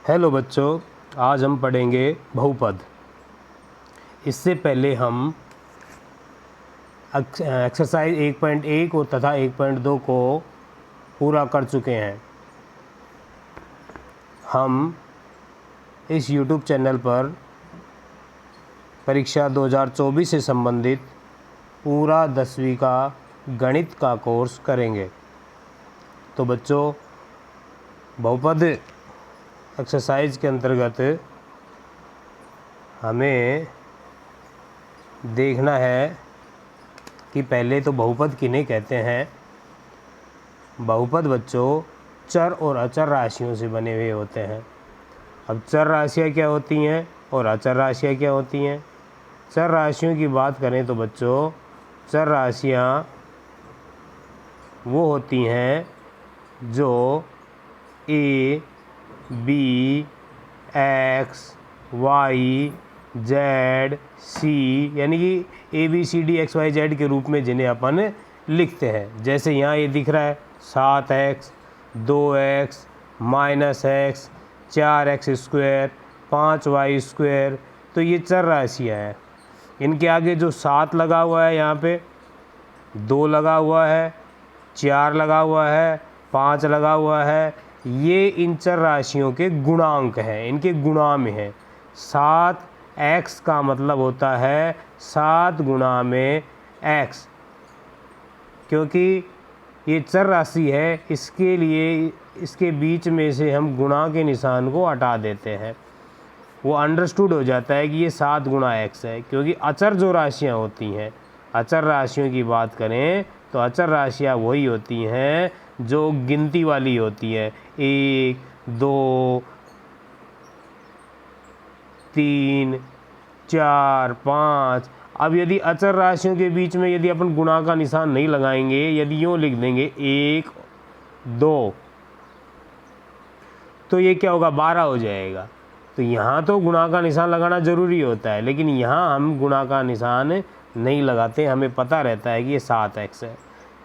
Hello बच्चों, आज हम पढ़ेंगे बहुपद। इससे पहले हम एक्सरसाइज 1.1 और तथा 1.2 को पूरा कर चुके हैं। हम इस YouTube चैनल पर परीक्षा 2024 से संबंधित पूरा 10वीं का गणित का कोर्स करेंगे। तो बच्चों, बहुपद एक्सरसाइज के अंतर्गत हमें देखना है कि पहले तो बहुपद किन्हें कहते हैं। बहुपद बच्चों चर और अचर राशियों से बने हुए होते हैं। अब चर राशियाँ क्या होती हैं और अचर राशियाँ क्या होती हैं। चर राशियों की बात करें तो बच्चों, चर राशियाँ वो होती हैं जो A, B, X, Y, Z, C यानी कि A B C D X Y Z के रूप में जिन्हें अपन लिखते हैं। जैसे यहाँ ये दिख रहा है 7x, 2x, -x, 4x square, 5y²। तो ये चर राशियाँ हैं। इनके आगे जो 7 लगा हुआ है, यहाँ पे 2 लगा हुआ है, 4 लगा हुआ है, 5 लगा हुआ है, ये इन चर राशियों के गुणांक हैं, इनके गुणा में हैं। 7x का मतलब होता है 7 गुणा में x, क्योंकि ये चर राशि है, इसके लिए इसके बीच में से हम गुणा के निशान को हटा देते हैं। वो अंडरस्टूड हो जाता है कि ये 7 गुणा x है। क्योंकि अचर जो राशियाँ होती हैं, अचर राशियों की बात करें तो अचर राशियाँ वही होती हैं जो गिनती वाली होती है। 1, 2, 3, 4, 5। अब यदि अचर राशियों के बीच में यदि अपन गुणा का निशान नहीं लगाएंगे, यदि यूँ लिख देंगे 1, 2, तो ये क्या होगा, 12 हो जाएगा। तो यहाँ तो गुणा का निशान लगाना ज़रूरी होता है, लेकिन यहाँ हम गुणा का निशान नहीं लगाते। हमें पता रहता है कि ये 7x है।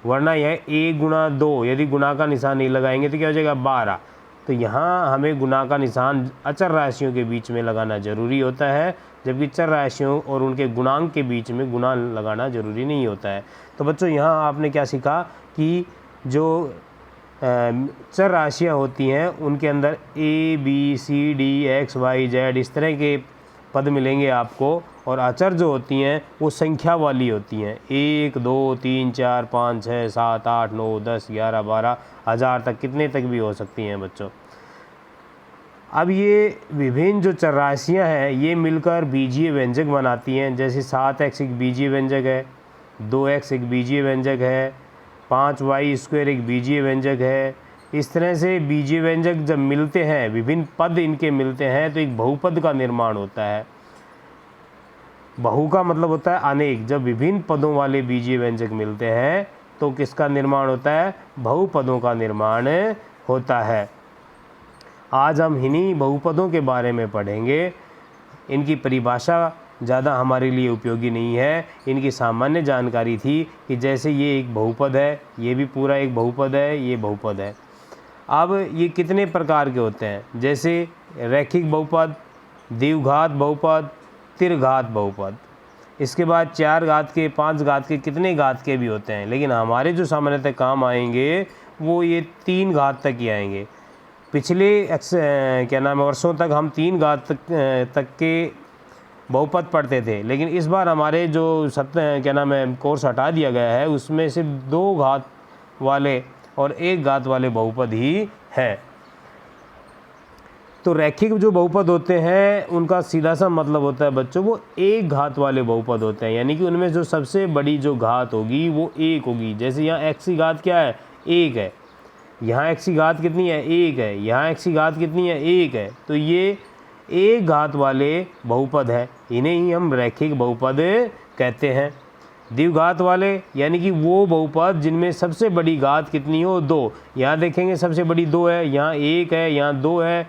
वरना यह 1 गुणा 2 यदि गुणा का निशान नहीं लगाएंगे तो क्या हो जाएगा, 12। तो यहाँ हमें गुणा का निशान अचर राशियों के बीच में लगाना ज़रूरी होता है, जबकि चर राशियों और उनके गुणांक के बीच में गुणा लगाना ज़रूरी नहीं होता है। तो बच्चों, यहाँ आपने क्या सीखा कि जो चर राशियाँ होती हैं उनके अंदर A B C D X Y Z इस तरह के पद मिलेंगे आपको, और अचर जो होती हैं वो संख्या वाली होती हैं। 1, 2, 3, 4, 5, 6, 7, 8, 9, 10, 11, 12, 1000 तक, कितने तक भी हो सकती हैं बच्चों। अब ये विभिन्न जो चर राशियाँ हैं ये मिलकर बीजीय व्यंजक बनाती हैं। जैसे 7x एक बीजीय व्यंजक है, 2x एक बीजीय व्यंजक है, 5y² एक बीजीय व्यंजक है। इस तरह से बीजीय व्यंजक जब मिलते हैं, विभिन्न पद इनके मिलते हैं, तो एक बहुपद का निर्माण होता है। बहु का मतलब होता है अनेक। जब विभिन्न पदों वाले बीजीय व्यंजक मिलते हैं तो किसका निर्माण होता है, बहुपदों का निर्माण होता है। आज हम इन्हीं बहुपदों के बारे में पढ़ेंगे। इनकी परिभाषा ज़्यादा हमारे लिए उपयोगी नहीं है। इनकी सामान्य जानकारी थी कि जैसे ये एक बहुपद है, ये भी पूरा एक बहुपद है, ये बहुपद है। अब ये कितने प्रकार के होते हैं, जैसे रैखिक बहुपद, द्विघात बहुपद, त्रिघात बहुपद। इसके बाद 4 घात के, 5 घात के, कितने घात के भी होते हैं। लेकिन हमारे जो सामान्यतः काम आएंगे वो ये 3 घात तक ही आएंगे। पिछले वर्षों तक हम 3 घात तक के बहुपद पढ़ते थे, लेकिन इस बार हमारे जो कोर्स हटा दिया गया है उसमें सिर्फ 2 घात वाले और 1 घात वाले बहुपद ही हैं। तो रैखिक जो बहुपद होते हैं उनका सीधा सा मतलब होता है बच्चों, वो 1 घात वाले बहुपद होते हैं। यानी कि उनमें जो सबसे बड़ी जो घात होगी वो 1 होगी। जैसे यहाँ x की घात क्या है, 1 है। यहाँ x की घात कितनी है, 1 है। यहाँ x की घात कितनी है, 1 है। तो ये 1 घात वाले बहुपद है, इन्हें ही हम रैखिक बहुपद कहते हैं। द्विघात वाले यानी कि वो बहुपद जिनमें सबसे बड़ी घात कितनी हो, 2। यहाँ देखेंगे सबसे बड़ी 2 है, यहाँ 1 है, यहाँ 2 है।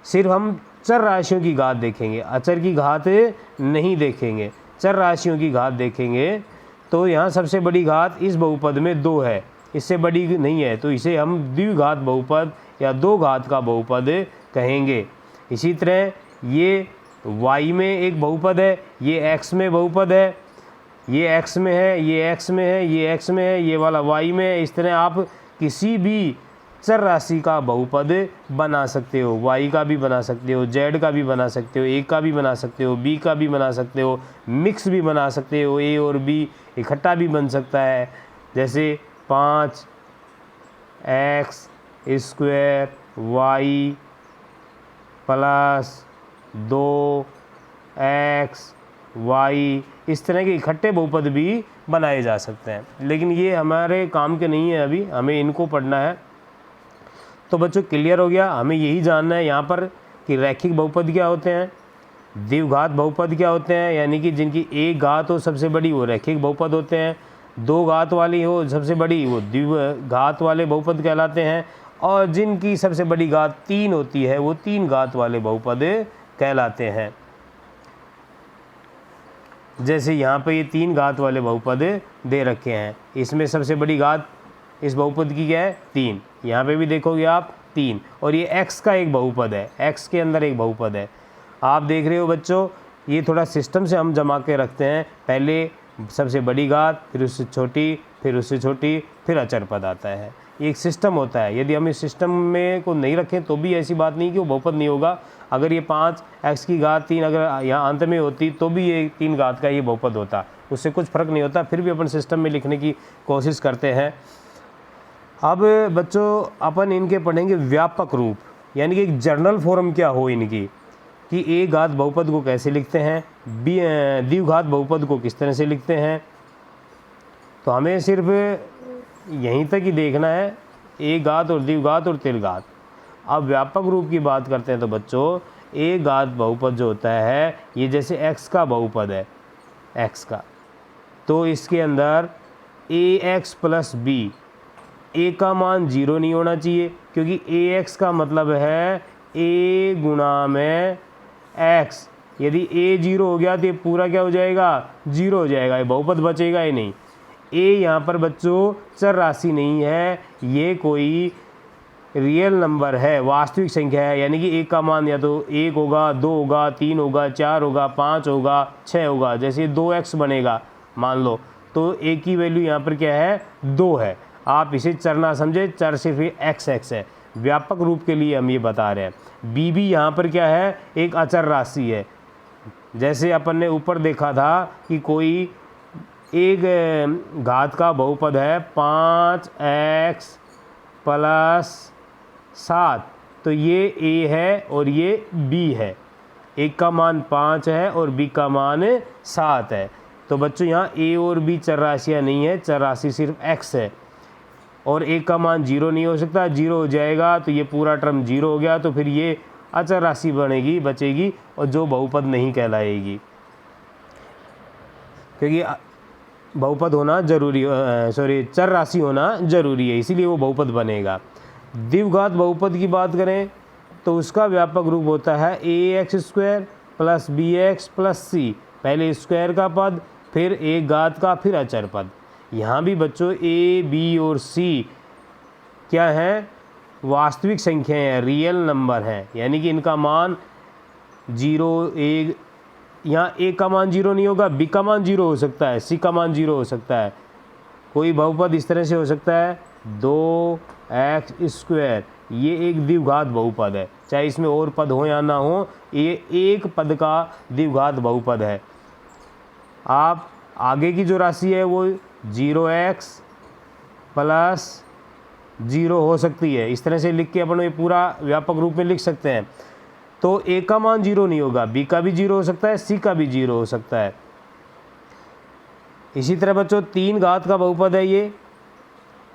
सिर्फ हम चर राशियों की घात देखेंगे, अचर की घात नहीं देखेंगे, चर राशियों की घात देखेंगे। तो यहाँ सबसे बड़ी घात इस बहुपद में 2 है, इससे बड़ी नहीं है, तो इसे हम द्विघात बहुपद या 2 घात का बहुपद कहेंगे। इसी तरह ये y में एक बहुपद है, ये x में बहुपद है, ये x में है, ये x में है, ये x में है, ये वाला y में है। इस तरह आप किसी भी चर राशि का बहुपद बना सकते हो, y का भी बना सकते हो, z का भी बना सकते हो, a का भी बना सकते हो, b का भी बना सकते हो, मिक्स भी बना सकते हो, a और b इकट्ठा भी बन सकता है। जैसे 5x² y plus 2x y, इस तरह के इकट्ठे बहुपद भी बनाए जा सकते हैं, लेकिन ये हमारे काम के नहीं है, अभी हमें इनको पढ़ना है। तो बच्चों क्लियर हो गया, हमें यही जानना है यहाँ पर कि रैखिक बहुपद क्या होते हैं, द्विघात बहुपद क्या होते हैं, यानी कि जिनकी एक घात हो सबसे बड़ी वो रैखिक बहुपद होते हैं, दो घात वाली हो सबसे बड़ी वो द्विघात वाले बहुपद कहलाते हैं, और जिनकी सबसे बड़ी घात 3 होती है वो 3 घात वाले बहुपद कहलाते हैं। जैसे यहाँ पे ये 3 घात वाले बहुपद दे रखे हैं, इसमें सबसे बड़ी घात इस बहुपद की क्या है 3, यहाँ पे भी देखोगे आप 3, और ये x का एक बहुपद है, x के अंदर एक बहुपद है। आप देख रहे हो बच्चों, ये थोड़ा सिस्टम से हम जमा के रखते हैं, पहले सबसे बड़ी घात, फिर उससे छोटी, फिर उससे छोटी, फिर अचर पद आता है। ये एक सिस्टम होता है, यदि हम इस सिस्टम में को नहीं रखें तो भी ऐसी बात नहीं कि वो बहुपद नहीं होगा। अगर ये 5x की घात 3 अगर यहाँ अंत में होती तो भी ये 3 घात का ये बहुपद होता, उससे कुछ फ़र्क नहीं होता, फिर भी अपन सिस्टम में लिखने की कोशिश करते हैं। अब बच्चों अपन इनके पढ़ेंगे व्यापक रूप, यानी कि एक जर्नल फॉर्म क्या हो इनकी, कि एक घात बहुपद को कैसे लिखते हैं, द्विघात बहुपद को किस तरह से लिखते हैं। तो हमें सिर्फ यहीं तक ही देखना है, एक घात और द्विघात और त्रिघात। अब व्यापक रूप की बात करते हैं तो बच्चों एक घात बहुपद जो होता है ये जैसे x का बहुपद है, x का, तो इसके अंदर ax प्लस b, a का मान 0 नहीं होना चाहिए, क्योंकि ax का मतलब है a गुणा में x। यदि a 0 हो गया तो ये पूरा क्या हो जाएगा 0 हो जाएगा, ये बहुपद बचेगा ही नहीं। a यहाँ पर बच्चों चर राशि नहीं है, ये कोई रियल नंबर है, वास्तविक संख्या है, यानी कि एक का मान या तो 1 होगा, 2 होगा, 3 होगा, 4 होगा, 5 होगा, 6 होगा। जैसे 2x बनेगा मान लो, तो a की वैल्यू यहाँ पर क्या है 2 है। आप इसे चर ना समझे, चर सिर्फ x है। व्यापक रूप के लिए हम ये बता रहे हैं। b भी यहाँ पर क्या है एक अचर राशि है। जैसे अपन ने ऊपर देखा था कि कोई एक घात का बहुपद है 5x प्लस 7, तो ये a है और ये b है, एक का मान 5 है और b का मान 7 है। तो बच्चों यहाँ a और b चर राशियाँ नहीं है, चर राशि सिर्फ x है, और एक का मान 0 नहीं हो सकता, 0 हो जाएगा तो ये पूरा टर्म 0 हो गया, तो फिर ये अचर राशि बचेगी और जो बहुपद नहीं कहलाएगी, क्योंकि बहुपद होना जरूरी, चर राशि होना जरूरी है, इसीलिए वो बहुपद बनेगा। द्विघात बहुपद की बात करें तो उसका व्यापक रूप होता है ax² plus bx plus c, पहले स्क्वायर का पद, फिर एक घात का, फिर अचर पद। यहाँ भी बच्चों a, b और c क्या हैं वास्तविक संख्याएं हैं, रियल नंबर हैं, यानी कि इनका मान 0, 1, यहाँ a का मान 0 नहीं होगा, b का मान 0 हो सकता है, c का मान 0 हो सकता है। कोई बहुपद इस तरह से हो सकता है 2x², ये एक द्विघात बहुपद है, चाहे इसमें और पद हो या ना हो, ये एक पद का द्विघात बहुपद है। आप आगे की जो राशि है वो 0x प्लस 0 हो सकती है, इस तरह से लिख के अपन ये पूरा व्यापक रूप में लिख सकते हैं। तो a का मान 0 नहीं होगा, b का भी 0 हो सकता है, c का भी 0 हो सकता है। इसी तरह बच्चों 3 घात का बहुपद है ये,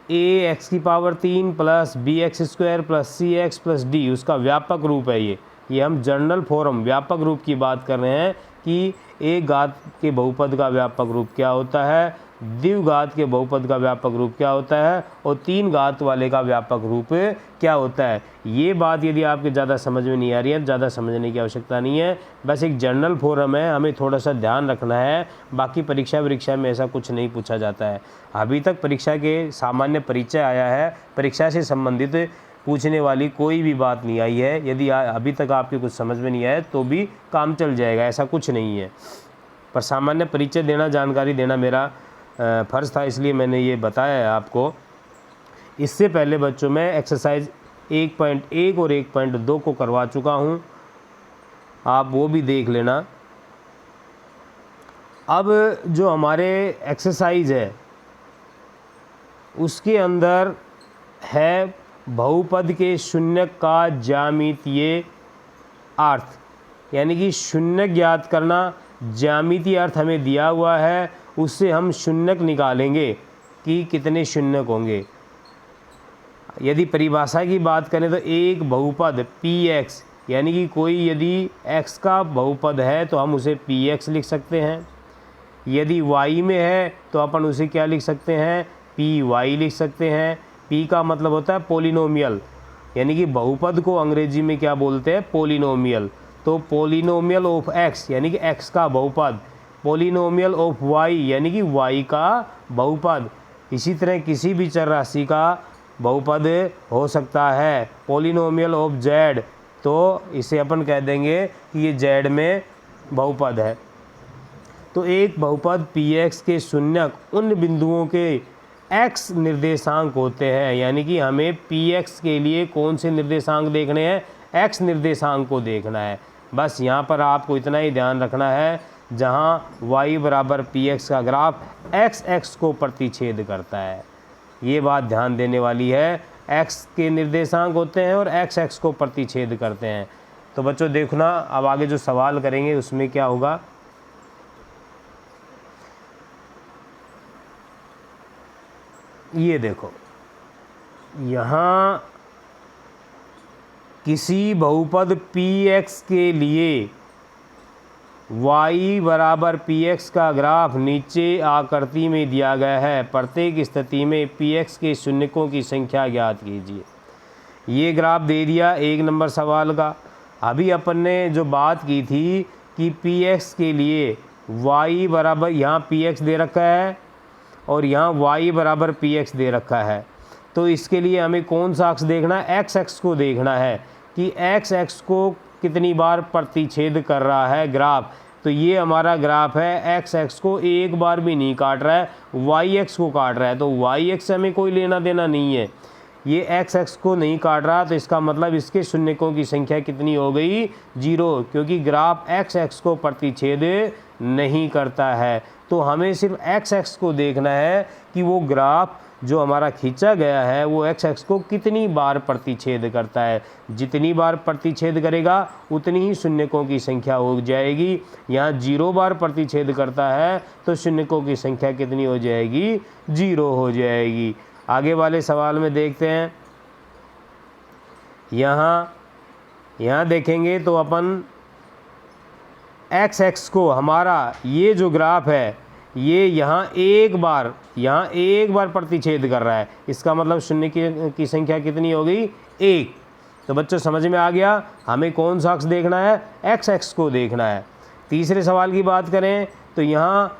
ax की power 3 plus bx² plus cx plus d, उसका व्यापक रूप है ये हम जर्नल फॉर्म व्यापक रूप की बात कर रहे हैं कि एक घात के बहुपद का व्यापक रूप क्या होता है, द्विघात के बहुपद का व्यापक रूप क्या होता है, और 3 घात वाले का व्यापक रूप क्या होता है। ये बात यदि आपके ज़्यादा समझ में नहीं आ रही है, ज़्यादा समझने की आवश्यकता नहीं है, बस एक जर्नल फॉर्म है, हमें थोड़ा सा ध्यान रखना है। बाकी परीक्षा में ऐसा कुछ नहीं पूछा जाता है। अभी तक परीक्षा के सामान्य परिचय आया है, परीक्षा से संबंधित पूछने वाली कोई भी बात नहीं आई है। यदि अभी तक आपके कुछ समझ में नहीं आया तो भी काम चल जाएगा, ऐसा कुछ नहीं है। पर सामान्य परिचय देना, जानकारी देना मेरा फ़र्ज़ था, इसलिए मैंने ये बताया है आपको। इससे पहले बच्चों मैं एक्सरसाइज 1.1 और 1.2 को करवा चुका हूँ, आप वो भी देख लेना। अब जो हमारे एक्सरसाइज है उसके अंदर है बहुपद के शून्यक का ज्यामितीय अर्थ, यानी कि शून्यक ज्ञात करना। ज्यामितीय अर्थ हमें दिया हुआ है, उससे हम शून्यक निकालेंगे कि कितने शून्यक होंगे। यदि परिभाषा की बात करें तो एक बहुपद px, यानी कि कोई यदि x का बहुपद है तो हम उसे px लिख सकते हैं। यदि y में है तो अपन उसे क्या लिख सकते हैं, py लिख सकते हैं। p का मतलब होता है पोलिनोमियल, यानी कि बहुपद को अंग्रेजी में क्या बोलते हैं, पोलिनोमियल। तो पोलिनोमियल ऑफ x यानी कि x का बहुपद, पोलिनोमियल ऑफ y यानी कि y का बहुपद। इसी तरह किसी भी चर राशि का बहुपद हो सकता है। पोलिनोमियल ऑफ z, तो इसे अपन कह देंगे कि ये z में बहुपद है। तो एक बहुपद px के शून्यक उन बिंदुओं के x निर्देशांक होते हैं, यानी कि हमें px के लिए कौन से निर्देशांक देखने हैं, x निर्देशांक को देखना है। बस यहाँ पर आपको इतना ही ध्यान रखना है, जहाँ y बराबर px का ग्राफ x को प्रतिच्छेद करता है, ये बात ध्यान देने वाली है। x के निर्देशांक होते हैं और x को प्रतिच्छेद करते हैं। तो बच्चों देखना, अब आगे जो सवाल करेंगे उसमें क्या होगा। ये देखो, यहाँ किसी बहुपद px के लिए y बराबर px का ग्राफ नीचे आकृति में दिया गया है। प्रत्येक स्थिति में px के शून्यकों की संख्या ज्ञात कीजिए। ये ग्राफ दे दिया 1 नंबर सवाल का। अभी अपन ने जो बात की थी कि px के लिए y बराबर, यहाँ px दे रखा है और यहाँ y बराबर px दे रखा है, तो इसके लिए हमें कौन सा अक्ष देखना है, x को देखना है कि x को कितनी बार प्रतिच्छेद कर रहा है ग्राफ। तो ये हमारा ग्राफ है, x को एक बार भी नहीं काट रहा है, y को काट रहा है। तो y से हमें कोई लेना देना नहीं है, ये x को नहीं काट रहा, तो इसका मतलब इसके शून्यकों की संख्या कितनी हो गई, 0, क्योंकि ग्राफ x को प्रतिच्छेद नहीं करता है। तो हमें सिर्फ x को देखना है कि वो ग्राफ जो हमारा खींचा गया है वो x को कितनी बार प्रतिच्छेद करता है। जितनी बार प्रतिच्छेद करेगा उतनी ही शून्यकों की संख्या हो जाएगी। यहाँ 0 बार प्रतिच्छेद करता है तो शून्यकों की संख्या कितनी हो जाएगी, 0 हो जाएगी। आगे वाले सवाल में देखते हैं। यहाँ देखेंगे तो अपन x को, हमारा ये जो ग्राफ है ये यहाँ एक बार प्रतिच्छेद कर रहा है, इसका मतलब शून्य की संख्या कितनी हो गई, 1। तो बच्चों समझ में आ गया, हमें कौन सा अक्ष देखना है, x को देखना है। तीसरे सवाल की बात करें तो यहाँ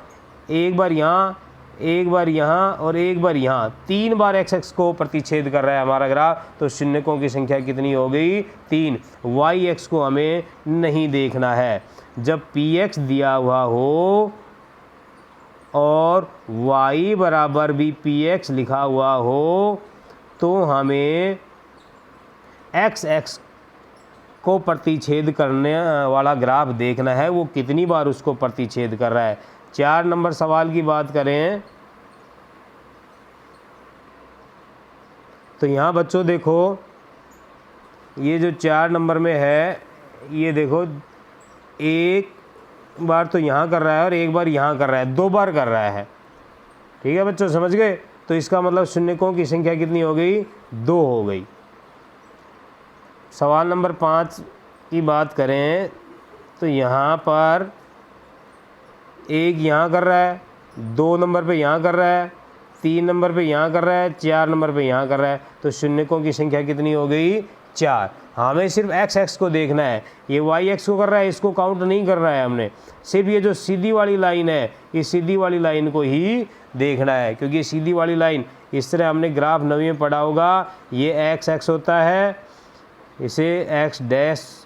एक बार यहाँ, एक बार यहाँ और एक बार यहाँ, 3 बार x को प्रतिच्छेद कर रहा है हमारा ग्राफ, तो शून्यकों की संख्या कितनी हो गई, 3। y को हमें नहीं देखना है। जब px दिया हुआ हो और y बराबर भी px लिखा हुआ हो तो हमें x को प्रतिच्छेद करने वाला ग्राफ देखना है, वो कितनी बार उसको प्रतिच्छेद कर रहा है। 4 नंबर सवाल की बात करें तो यहाँ बच्चों देखो, ये जो 4 नंबर में है, ये देखो एक बार तो यहाँ कर रहा है और एक बार यहाँ कर रहा है, 2 बार कर रहा है। ठीक है बच्चों, समझ गए। तो इसका मतलब शून्यकों की संख्या कितनी हो गई, 2 हो गई। सवाल नंबर 5 की बात करें तो यहाँ पर एक यहाँ कर रहा है, 2 नंबर पे यहाँ कर रहा है, 3 नंबर पे यहाँ कर रहा है, 4 नंबर पे यहाँ कर रहा है, तो शून्यकों की संख्या कितनी हो गई, 4। हमें सिर्फ x को देखना है, ये y को कर रहा है, इसको काउंट नहीं कर रहा है हमने, सिर्फ ये जो सीधी वाली लाइन है, ये सीधी वाली लाइन को ही देखना है, क्योंकि सीधी वाली लाइन इस तरह हमने ग्राफ 9वीं में पढ़ा होगा, ये एक्स एक्स होता है, इसे एक्स डैश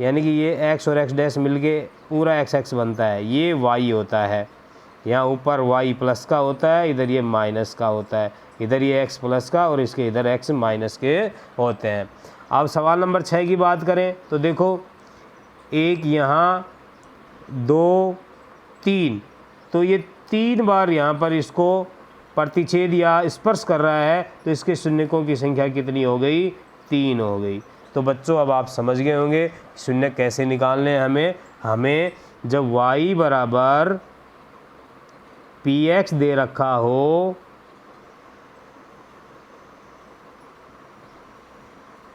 यानी कि ये एक्स और एक्स डैश मिलके पूरा एक्स एक्स बनता है, ये वाई होता है। यहाँ ऊपर वाई प्लस का होता है, इधर ये माइनस का होता है, इधर ये एक्स प्लस का और इसके इधर एक्स माइनस के होते हैं। अब सवाल नंबर 6 की बात करें तो देखो, एक यहाँ 2 3, तो ये 3 बार यहाँ पर इसको प्रतिच्छेद या स्पर्श कर रहा है, तो इसके शून्यकों की संख्या कितनी हो गई? 3 हो गई। तो बच्चों अब आप समझ गए होंगे शून्य कैसे निकालने हैं हमें जब y बराबर px दे रखा हो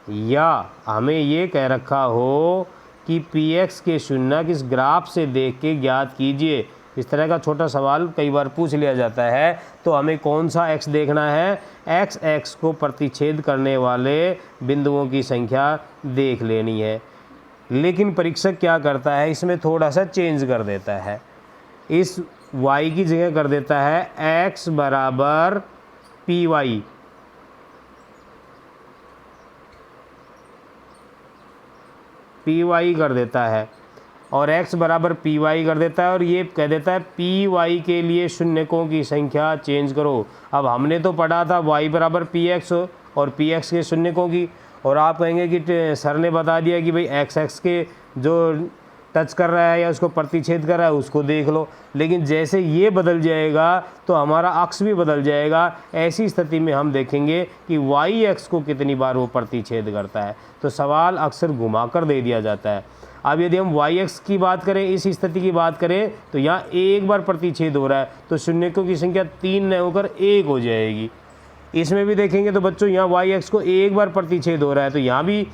या हमें ये कह रखा हो कि px के शून्यक इस ग्राफ से देख के ज्ञात कीजिए, इस तरह का छोटा सवाल कई बार पूछ लिया जाता है, तो हमें कौन सा x देखना है? x को प्रतिच्छेद करने वाले बिंदुओं की संख्या देख लेनी है। लेकिन परीक्षक क्या करता है, इसमें थोड़ा सा चेंज कर देता है, इस y की जगह कर देता है x बराबर py, py कर देता है और x बराबर py कर देता है और ये कह देता है py के लिए शून्यकों की संख्या चेंज करो। अब हमने तो पढ़ा था y बराबर px और px के शून्यकों की, और आप कहेंगे कि सर ने बता दिया कि भाई x के जो टच कर रहा है या उसको प्रतिच्छेद कर रहा है उसको देख लो, लेकिन जैसे ये बदल जाएगा तो हमारा अक्ष भी बदल जाएगा। ऐसी स्थिति में हम देखेंगे कि y x को कितनी बार वो प्रतिच्छेद करता है, तो सवाल अक्सर घुमाकर दे दिया जाता है। अब यदि हम y x की बात करें, इस स्थिति की बात करें, तो यहाँ एक बार प्रतिच्छेद हो रहा है, तो शून्यकों की संख्या 3 न होकर 1 हो जाएगी। इसमें भी देखेंगे तो बच्चों यहाँ y x को एक बार प्रतिच्छेद हो रहा है, तो यहाँ भी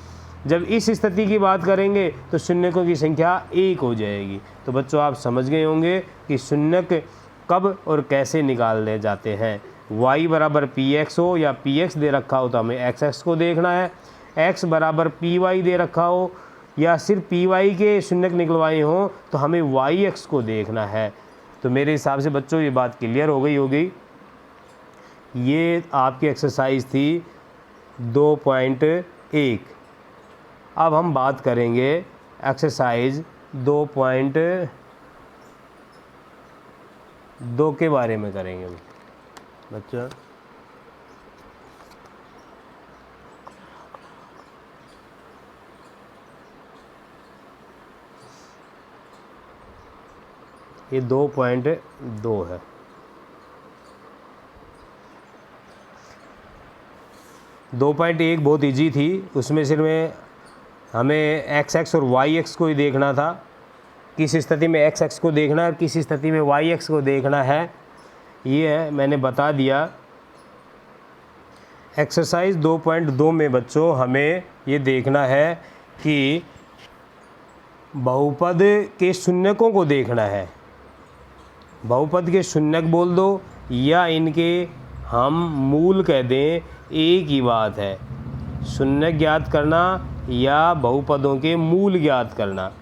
जब इस स्थिति की बात करेंगे तो शून्यकों की संख्या 1 हो जाएगी। तो बच्चों आप समझ गए होंगे कि शून्यक कब और कैसे निकालने जाते हैं। y बराबर px हो या px दे रखा हो तो हमें x को देखना है, x बराबर py दे रखा हो या सिर्फ py के शून्यक निकलवाए हों तो हमें yx को देखना है। तो मेरे हिसाब से बच्चों ये बात क्लियर हो गई होगी। ये आपकी एक्सरसाइज थी 2.1। अब हम बात करेंगे एक्सरसाइज 2.2 के बारे में करेंगे बच्चा। ये 2.2 है। दो पॉइंट एक बहुत ईजी थी, उसमें सिर्फ हमें x और y को ही देखना था, किस स्थिति में x को देखना है और किस स्थिति में y को देखना है, ये है मैंने बता दिया। एक्सरसाइज 2.2 में बच्चों हमें ये देखना है कि बहुपद के शून्यकों को देखना है। बहुपद के शून्यक बोल दो या इनके हम मूल कह दें, एक ही बात है। शून्यक ज्ञात करना या बहुपदों के मूल ज्ञात करना,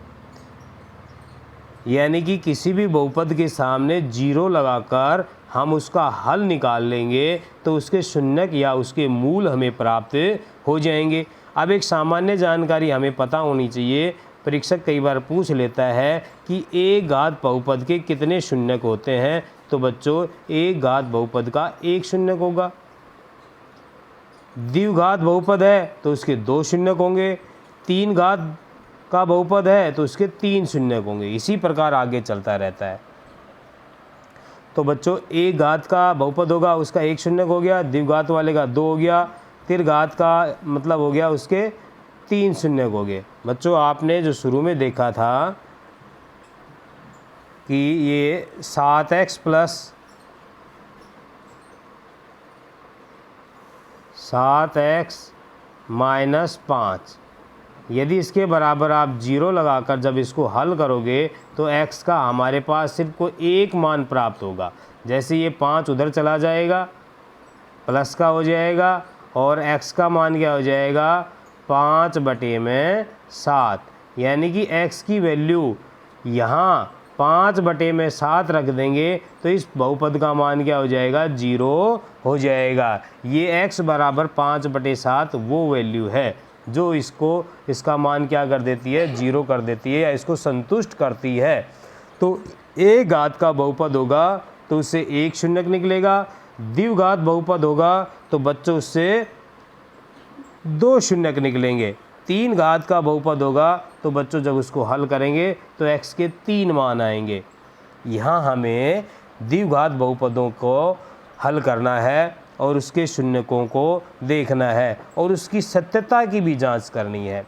यानी कि किसी भी बहुपद के सामने 0 लगाकर हम उसका हल निकाल लेंगे तो उसके शून्यक या उसके मूल हमें प्राप्त हो जाएंगे। अब एक सामान्य जानकारी हमें पता होनी चाहिए, परीक्षक कई बार पूछ लेता है कि एक घात बहुपद के कितने शून्यक होते हैं, तो बच्चों एक घात बहुपद का एक शून्यक होगा। द्विघात बहुपद है तो उसके 2 शून्यक होंगे, 3 घात का बहुपद है तो उसके 3 शून्यक होंगे। इसी प्रकार आगे चलता रहता है। तो बच्चों एक घात का बहुपद होगा उसका 1 शून्यक हो गया, द्विघात वाले का 2 हो गया, त्रिघात का मतलब हो गया उसके 3 शून्यक हो गए। बच्चों आपने जो शुरू में देखा था कि ये 7x प्लस 7x माइनस 5, यदि इसके बराबर आप 0 लगाकर जब इसको हल करोगे तो x का हमारे पास सिर्फ को एक मान प्राप्त होगा। जैसे ये 5 उधर चला जाएगा प्लस का हो जाएगा और x का मान क्या हो जाएगा 5/7, यानी कि x की वैल्यू यहाँ 5/7 रख देंगे तो इस बहुपद का मान क्या हो जाएगा, 0 हो जाएगा। ये x बराबर 5/7 वो वैल्यू है जो इसका मान क्या कर देती है, 0 कर देती है या इसको संतुष्ट करती है। तो a घात का बहुपद होगा तो उससे एक शून्यक निकलेगा, द्विघात बहुपद होगा तो बच्चों उससे 2 शून्यक निकलेंगे, 3 घात का बहुपद होगा तो बच्चों जब उसको हल करेंगे तो x के 3 मान आएंगे। यहाँ हमें द्विघात बहुपदों को हल करना है और उसके शून्यकों को देखना है और उसकी सत्यता की भी जांच करनी है।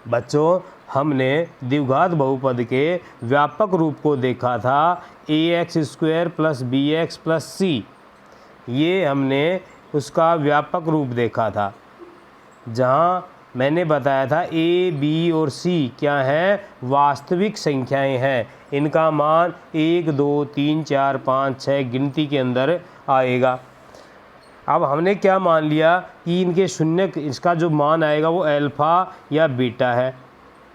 बच्चों हमने द्विघात बहुपद के व्यापक रूप को देखा था, ax² + bx + c, ये हमने उसका व्यापक रूप देखा था, जहाँ मैंने बताया था a, b और c क्या हैं, वास्तविक संख्याएं हैं, इनका मान 1 2 3 4 5 6 गिनती के अंदर आएगा। अब हमने क्या मान लिया कि इनके शून्यक, इसका जो मान आएगा वो अल्फ़ा या बीटा है।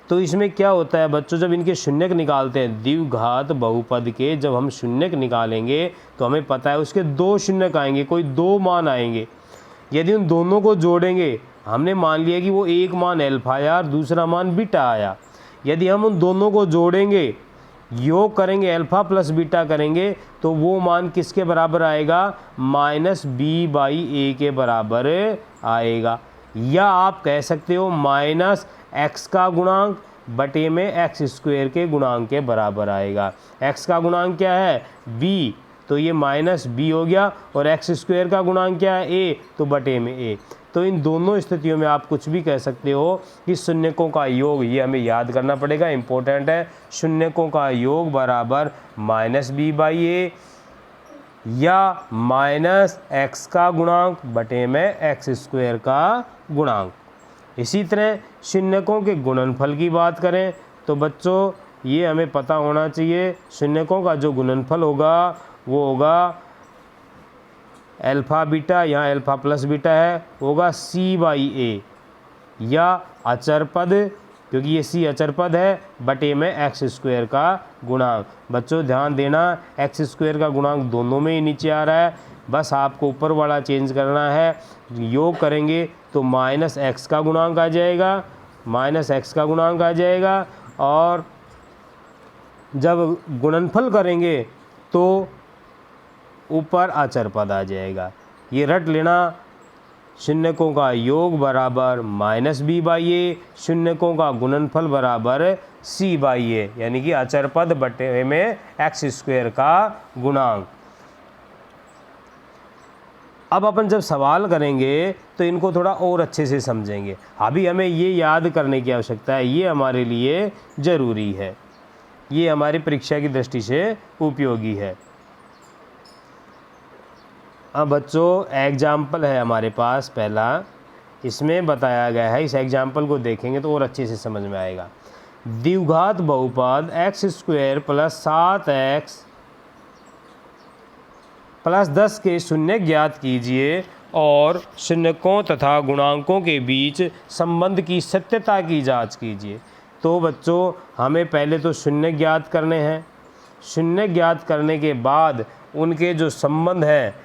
तो इसमें क्या होता है बच्चों, जब इनके शून्यक निकालते हैं द्विघात बहुपद के, जब हम शून्यक निकालेंगे तो हमें पता है उसके 2 शून्यक आएंगे, कोई 2 मान आएंगे। यदि उन दोनों को जोड़ेंगे, हमने मान लिया कि वो एक मान अल्फ़ा आया और दूसरा मान बीटा आया, यदि हम उन दोनों को जोड़ेंगे, योग करेंगे, अल्फ़ा प्लस बीटा करेंगे तो वो मान किसके बराबर आएगा, -b/a के बराबर आएगा। या आप कह सकते हो -x का गुणांक बटे में x² के गुणांक के बराबर आएगा। x का गुणांक क्या है, b, तो ये -b हो गया, और x² का गुणांक क्या है, a, तो बटे में a। तो इन दोनों स्थितियों में आप कुछ भी कह सकते हो कि शून्यकों का योग, ये हमें याद करना पड़ेगा, इम्पोर्टेंट है, शून्यकों का योग बराबर -b/a या -x का गुणांक बटे में x² का गुणांक। इसी तरह शून्यकों के गुणनफल की बात करें तो बच्चों ये हमें पता होना चाहिए, शून्यकों का जो गुणनफल होगा वो होगा अल्फ़ा बीटा, यहाँ अल्फ़ा प्लस बीटा है, होगा c/a या अचर पद, क्योंकि ये c अचर पद है, बटे में x² का गुणांक। बच्चों ध्यान देना, x² का गुणांक दोनों में ही नीचे आ रहा है, बस आपको ऊपर वाला चेंज करना है। योग करेंगे तो -x का गुणांक आ जाएगा, -x का गुणांक आ जाएगा, और जब गुणनफल करेंगे तो ऊपर अचर पद आ जाएगा। ये रट लेना, शून्यकों का योग बराबर -b/a, शून्यकों का गुणनफल बराबर c/a, यानी कि अचर पद बटे में x² का गुणांक। अब अपन जब सवाल करेंगे तो इनको थोड़ा और अच्छे से समझेंगे। अभी हमें ये याद करने की आवश्यकता है, ये हमारे लिए ज़रूरी है, ये हमारी परीक्षा की दृष्टि से उपयोगी है। अब बच्चों एग्जाम्पल है हमारे पास पहला, इसमें बताया गया है, इस एग्जाम्पल को देखेंगे तो और अच्छे से समझ में आएगा। द्विघात बहुपद x² + 7x + 10 के शून्यक ज्ञात कीजिए और शून्यकों तथा गुणांकों के बीच संबंध की सत्यता की जांच कीजिए। तो बच्चों हमें पहले तो शून्यक ज्ञात करने हैं, शून्यक ज्ञात करने के बाद उनके जो संबंध हैं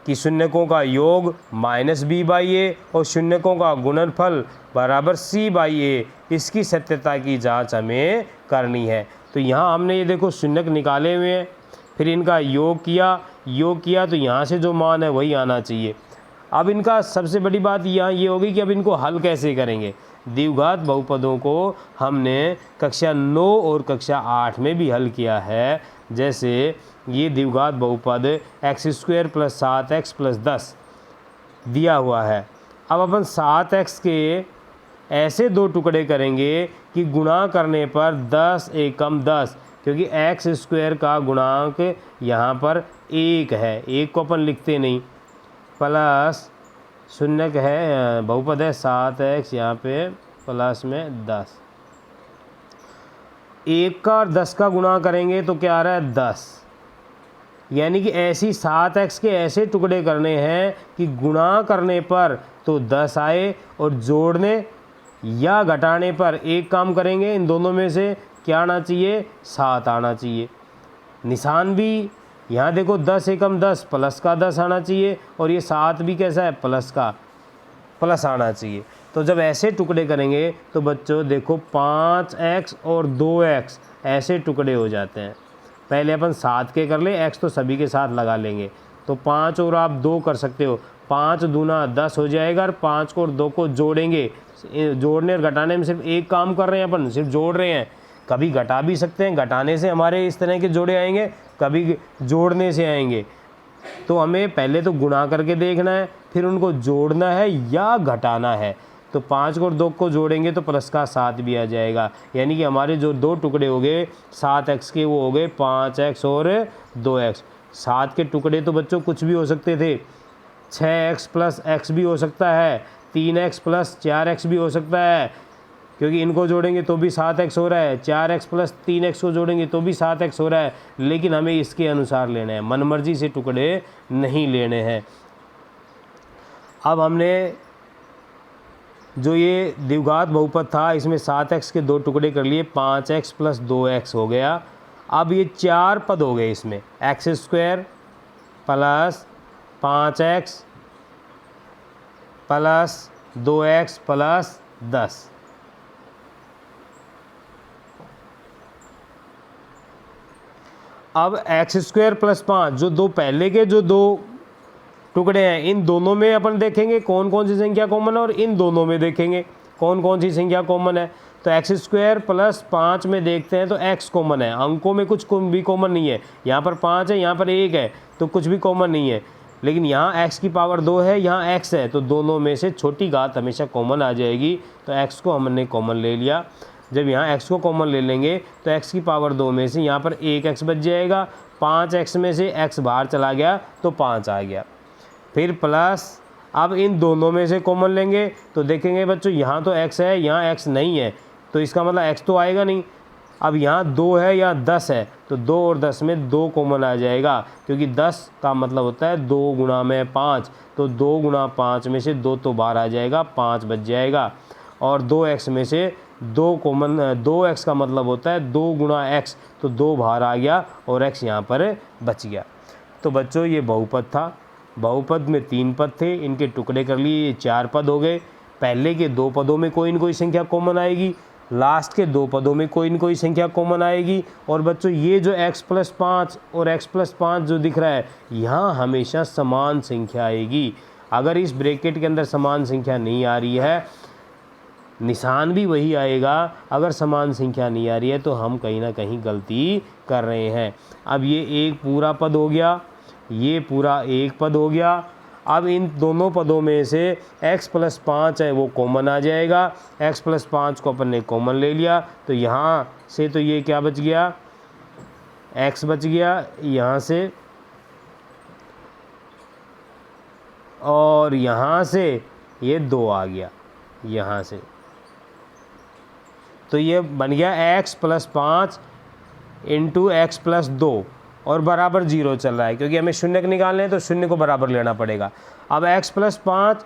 कि शून्यकों का योग -b/a और शून्यकों का गुणनफल बराबर c/a, इसकी सत्यता की जांच हमें करनी है। तो यहाँ हमने ये देखो शून्यक निकाले हुए हैं, फिर इनका योग किया तो यहाँ से जो मान है वही आना चाहिए। अब इनका सबसे बड़ी बात यहाँ ये होगी कि अब इनको हल कैसे करेंगे। द्विघात बहुपदों को हमने कक्षा 9 और कक्षा 8 में भी हल किया है, जैसे ये द्विघात बहुपद x² + 7x + 10 दिया हुआ है। अब अपन 7x के ऐसे 2 टुकड़े करेंगे कि गुणा करने पर 10 एकम 10, क्योंकि x² का गुणांक यहाँ पर 1 है, 1 को अपन लिखते नहीं, प्लस शून्यक है, बहुपद है 7x, यहाँ पे प्लस में 10, 1 का और 10 का गुणा करेंगे तो क्या आ रहा है 10, यानी कि ऐसी 7x के ऐसे टुकड़े करने हैं कि गुणा करने पर तो 10 आए और जोड़ने या घटाने पर एक काम करेंगे इन दोनों में से, क्या आना चाहिए, 7 आना चाहिए। निशान भी यहाँ देखो 10 एकम 10 प्लस का 10 आना चाहिए, और ये 7 भी कैसा है, प्लस का प्लस आना चाहिए। तो जब ऐसे टुकड़े करेंगे तो बच्चों देखो 5x और 2x ऐसे टुकड़े हो जाते हैं। पहले अपन 7 के कर ले, x तो सभी के साथ लगा लेंगे, तो 5 और आप 2 कर सकते हो, 5 दूना 10 हो जाएगा, और 5 को और 2 को जोड़ेंगे। जोड़ने और घटाने में सिर्फ एक काम कर रहे हैं अपन, सिर्फ जोड़ रहे हैं। कभी घटा भी सकते हैं, घटाने से हमारे इस तरह के जोड़े आएंगे, कभी जोड़ने से आएंगे। तो हमें पहले तो गुणा करके देखना है, फिर उनको जोड़ना है या घटाना है। तो 5 और 2 को जोड़ेंगे तो प्लस का 7 भी आ जाएगा, यानी कि हमारे जो 2 टुकड़े हो गए 7x के, वो हो गए 5x और 2x। 7 के टुकड़े तो बच्चों कुछ भी हो सकते थे, 6x प्लस x भी हो सकता है, 3x प्लस 4x भी हो सकता है, क्योंकि इनको जोड़ेंगे तो भी 7x हो रहा है, 4x प्लस 3x को जोड़ेंगे तो भी 7x हो रहा है। लेकिन हमें इसके अनुसार लेना है, मनमर्जी से टुकड़े नहीं लेने हैं। अब हमने जो ये द्विघात बहुपद था, इसमें 7x के 2 टुकड़े कर लिए, 5x प्लस 2x हो गया। अब ये 4 पद हो गए इसमें, x² plus 5x plus 2x plus 10। अब x² प्लस 5, जो 2 पहले के जो 2 टुकड़े हैं, इन दोनों में अपन देखेंगे कौन कौन सी संख्या कॉमन है, और इन दोनों में देखेंगे कौन कौन सी संख्या कॉमन है। तो x² प्लस 5 में देखते हैं तो x कॉमन है, अंकों में कुछ भी कॉमन नहीं है। यहाँ पर 5 है, यहाँ पर 1 है, तो कुछ भी कॉमन नहीं है। लेकिन यहाँ x की पावर 2 है, यहाँ x है, तो दोनों में से छोटी घात हमेशा कॉमन आ जाएगी। तो x को हमने कॉमन ले लिया। जब यहाँ x को कॉमन ले लेंगे तो x की पावर 2 में से यहाँ पर 1x बच जाएगा, 5x में से x बाहर चला गया तो 5 आ गया। फिर प्लस, अब इन दोनों में से कॉमन लेंगे तो देखेंगे बच्चों यहाँ तो x है, यहाँ x नहीं है, तो इसका मतलब x तो आएगा नहीं। अब यहाँ 2 है, यहाँ 10 है, तो 2 और 10 में 2 कॉमन आ जाएगा, क्योंकि 10 का मतलब होता है 2 गुणा में 5, तो 2 गुणा 5 में से 2 तो बाहर आ जाएगा, 5 बच जाएगा। और 2x में से 2 कॉमन, 2x का मतलब होता है 2 गुणा x, तो 2 बाहर आ गया और x यहाँ पर बच गया। तो बच्चों ये बहुपद था। बहुपद में 3 पद थे, इनके टुकड़े कर लिए, ये 4 पद हो गए। पहले के 2 पदों में कोई न कोई संख्या कॉमन आएगी, लास्ट के 2 पदों में कोई न कोई संख्या कॉमन आएगी। और बच्चों ये जो x प्लस 5 और x प्लस 5 जो दिख रहा है, यहाँ हमेशा समान संख्या आएगी। अगर इस ब्रैकेट के अंदर समान संख्या नहीं आ रही है, निशान भी वही आएगा। अगर समान संख्या नहीं आ रही है तो हम कहीं ना कहीं गलती कर रहे हैं। अब ये एक पूरा पद हो गया, ये पूरा एक पद हो गया। अब इन दोनों पदों में से x प्लस 5 है वो कॉमन आ जाएगा, x प्लस 5 को अपन ने कॉमन ले लिया, तो यहाँ से तो ये क्या बच गया, x बच गया यहाँ से, और यहाँ से ये 2 आ गया यहाँ से, तो ये बन गया x plus 5 into x plus 2 और बराबर 0 चल रहा है, क्योंकि हमें शून्य को निकालने हैं तो शून्य को बराबर लेना पड़ेगा। अब x plus 5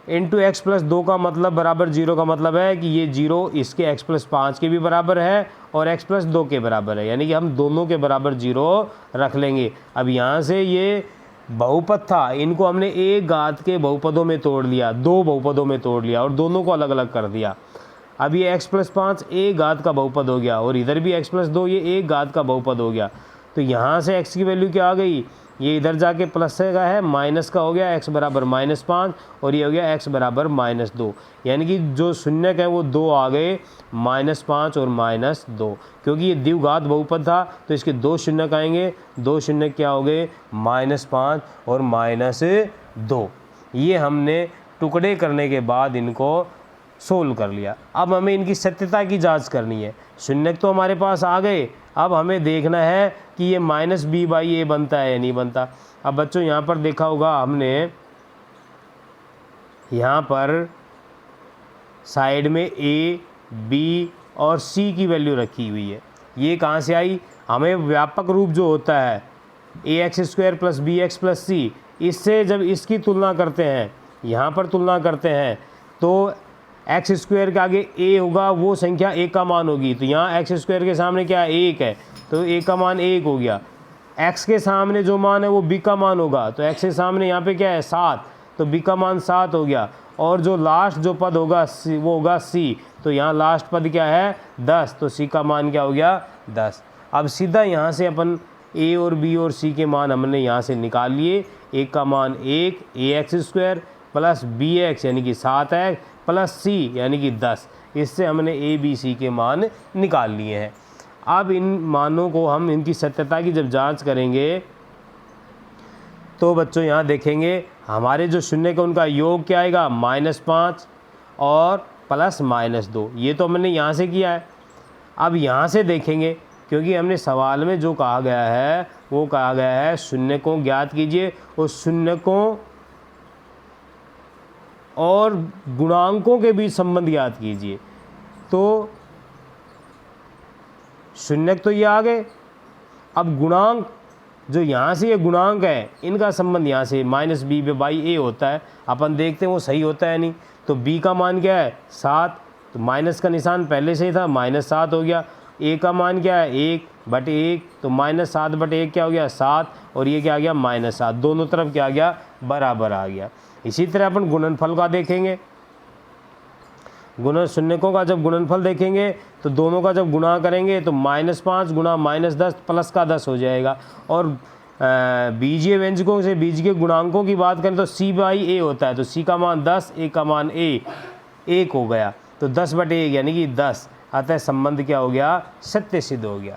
into x plus 2 का मतलब बराबर 0 का मतलब है कि ये 0 इसके x प्लस 5 के भी बराबर है और x प्लस 2 के बराबर है, यानी कि हम दोनों के बराबर 0 रख लेंगे। अब यहाँ से ये बहुपद था, इनको हमने एक घात के बहुपदों में तोड़ लिया, 2 बहुपदों में तोड़ लिया और दोनों को अलग अलग कर दिया। अब ये x प्लस 5 एक घात का बहुपद हो गया और इधर भी x प्लस 2 ये एक घात का बहुपद हो गया। तो यहाँ से x की वैल्यू क्या आ गई, ये इधर जाके प्लस का है, माइनस का हो गया, x बराबर -5 और ये हो गया x बराबर -2, यानी कि जो शून्यक है वो 2 आ गए, -5 और -2। क्योंकि ये द्विघात बहुपद था तो इसके 2 शून्यक आएंगे, 2 शून्यक क्या हो गए, -5 और -2। ये हमने टुकड़े करने के बाद इनको सोल्व कर लिया। अब हमें इनकी सत्यता की जांच करनी है। शून्यक तो हमारे पास आ गए, अब हमें देखना है कि ये -b/a बनता है या नहीं बनता। अब बच्चों यहाँ पर देखा होगा हमने, यहाँ पर साइड में a, b और c की वैल्यू रखी हुई है। ये कहाँ से आई, हमें व्यापक रूप जो होता है ax² + bx + c, इससे जब इसकी तुलना करते हैं, यहाँ पर तुलना करते हैं तो एक्स स्क्वायर के आगे ए होगा वो संख्या एक का मान होगी, तो यहाँ एक्स स्क्वायर के सामने क्या है, एक है, तो एक का मान एक हो गया। एक्स के सामने जो मान है वो बी का मान होगा, तो एक्स के सामने यहाँ पे क्या है 7, तो बी का मान 7 हो गया। और जो लास्ट जो पद होगा वो होगा सी, तो यहाँ लास्ट पद क्या है 10, तो सी का मान क्या हो गया 10। अब सीधा यहाँ से अपन ए और बी और सी के मान हमने यहाँ से निकाल लिए। एक का मान 1 a x square plus b x यानी कि 7x प्लस सी यानी कि 10, इससे हमने ए बी सी के मान निकाल लिए हैं। अब इन मानों को हम इनकी सत्यता की जब जांच करेंगे तो बच्चों यहाँ देखेंगे हमारे जो शून्य का उनका योग क्या आएगा -5 और प्लस -2, ये तो हमने यहाँ से किया है। अब यहाँ से देखेंगे, क्योंकि हमने सवाल में जो कहा गया है वो कहा गया है शून्य को ज्ञात कीजिए, उस शून्य को और गुणांकों के बीच संबंध ज्ञात कीजिए। तो शून्यक तो ये आ गए, अब गुणांक जो यहाँ से ये गुणांक है इनका संबंध यहाँ से -b/a होता है, अपन देखते हैं वो सही होता है नहीं। तो b का मान क्या है 7, तो माइनस का निशान पहले से ही था, -7 हो गया। a का मान क्या है 1/1, तो -7/1 क्या हो गया 7, और ये क्या आ गया -7, दोनों तरफ क्या आ गया बराबर आ गया। इसी तरह अपन गुणनफल का देखेंगे, शून्यकों का जब गुणनफल देखेंगे तो दोनों का जब गुणा करेंगे तो -5 गुणा -10 प्लस का 10 हो जाएगा। और बीजीय व्यंजकों से बीजीय गुणांकों की बात करें तो c/a होता है, तो c का मान 10, a का मान 1 हो गया, तो 10/1 यानी कि 10, अतः संबंध क्या हो गया सत्य सिद्ध हो गया।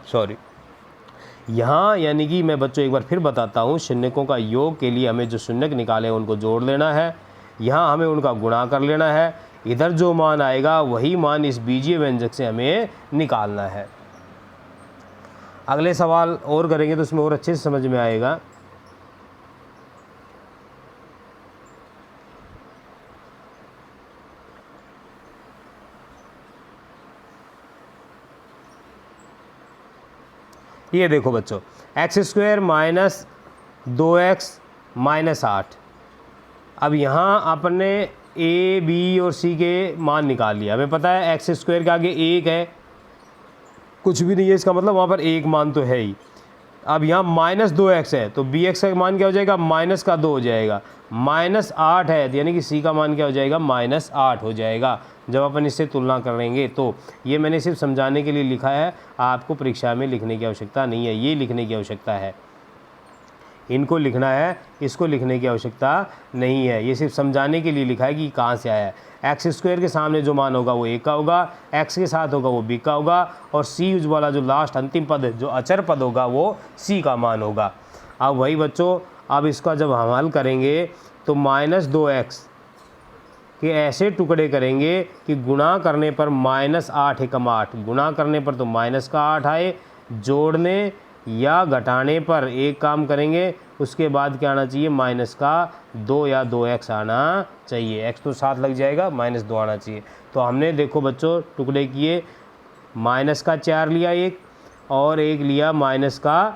सॉरी, यहाँ यानी कि मैं बच्चों एक बार फिर बताता हूँ, शून्यकों का योग के लिए हमें जो शून्यक निकाले उनको जोड़ लेना है, यहाँ हमें उनका गुणा कर लेना है, इधर जो मान आएगा वही मान इस बीजीय व्यंजक से हमें निकालना है। अगले सवाल और करेंगे तो उसमें और अच्छे से समझ में आएगा। ये देखो बच्चों, x² - 2x - 8। अब यहाँ आपने a, b और c के मान निकाल लिया। हमें पता है x² के आगे 1 है, कुछ भी नहीं है, इसका मतलब वहाँ पर एक मान तो है ही। अब यहाँ -2x है, तो bx का मान क्या हो जाएगा -2 हो जाएगा। -8 है, यानी कि c का मान क्या हो जाएगा -8 हो जाएगा जब अपन इससे तुलना करेंगे। तो ये मैंने सिर्फ समझाने के लिए लिखा है, आपको परीक्षा में लिखने की आवश्यकता नहीं है, ये लिखने की आवश्यकता है, इनको लिखना है, इसको लिखने की आवश्यकता नहीं है। ये सिर्फ समझाने के लिए लिखा है कि कहाँ से आया है। x² के सामने जो मान होगा वो a का होगा, x के साथ होगा वो b का होगा, और c वाला जो लास्ट अंतिम पद जो अचर पद होगा वो c का मान होगा। अब वही बच्चों, अब इसका जब हम हल करेंगे तो -2x के ऐसे टुकड़े करेंगे कि गुणा करने पर -8 एकम 8, गुणा करने पर तो -8 आए, जोड़ने या घटाने पर एक काम करेंगे, उसके बाद क्या आना चाहिए -2 या 2x आना चाहिए। x तो 7 लग जाएगा, -2 आना चाहिए। तो हमने देखो बच्चों टुकड़े किए, -4 लिया एक, और एक लिया -2,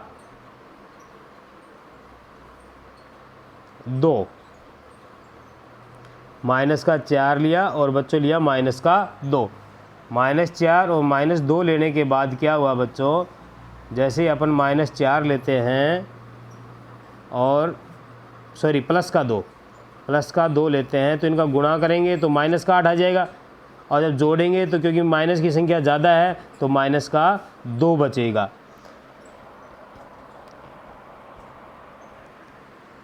-4 लिया और बच्चों लिया -2। -4 और -2 लेने के बाद क्या हुआ बच्चों, जैसे अपन -4 लेते हैं और प्लस का 2 लेते हैं तो इनका गुणा करेंगे तो -8 आ जाएगा, और जब जोड़ेंगे तो क्योंकि माइनस की संख्या ज़्यादा है तो -2 बचेगा।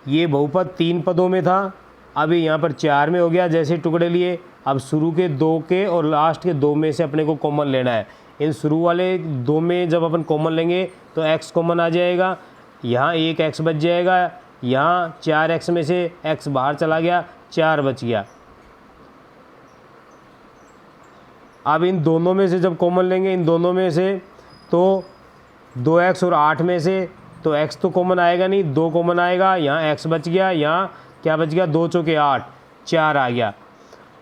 ये बहुपद 3 पदों में था, अभी यहाँ पर 4 में हो गया जैसे टुकड़े लिए। अब शुरू के 2 के और लास्ट के 2 में से अपने को कॉमन लेना है। इन शुरू वाले 2 में जब अपन कॉमन लेंगे तो x कॉमन आ जाएगा, यहाँ 1 x बच जाएगा, यहाँ 4x में से x बाहर चला गया, 4 बच गया। अब इन दोनों में से जब कॉमन लेंगे, इन दोनों में से तो 2x और 8 में से तो x तो कॉमन आएगा नहीं, 2 कॉमन आएगा, यहाँ x बच गया, यहाँ क्या बच गया 2 चौके 8, 4 आ गया।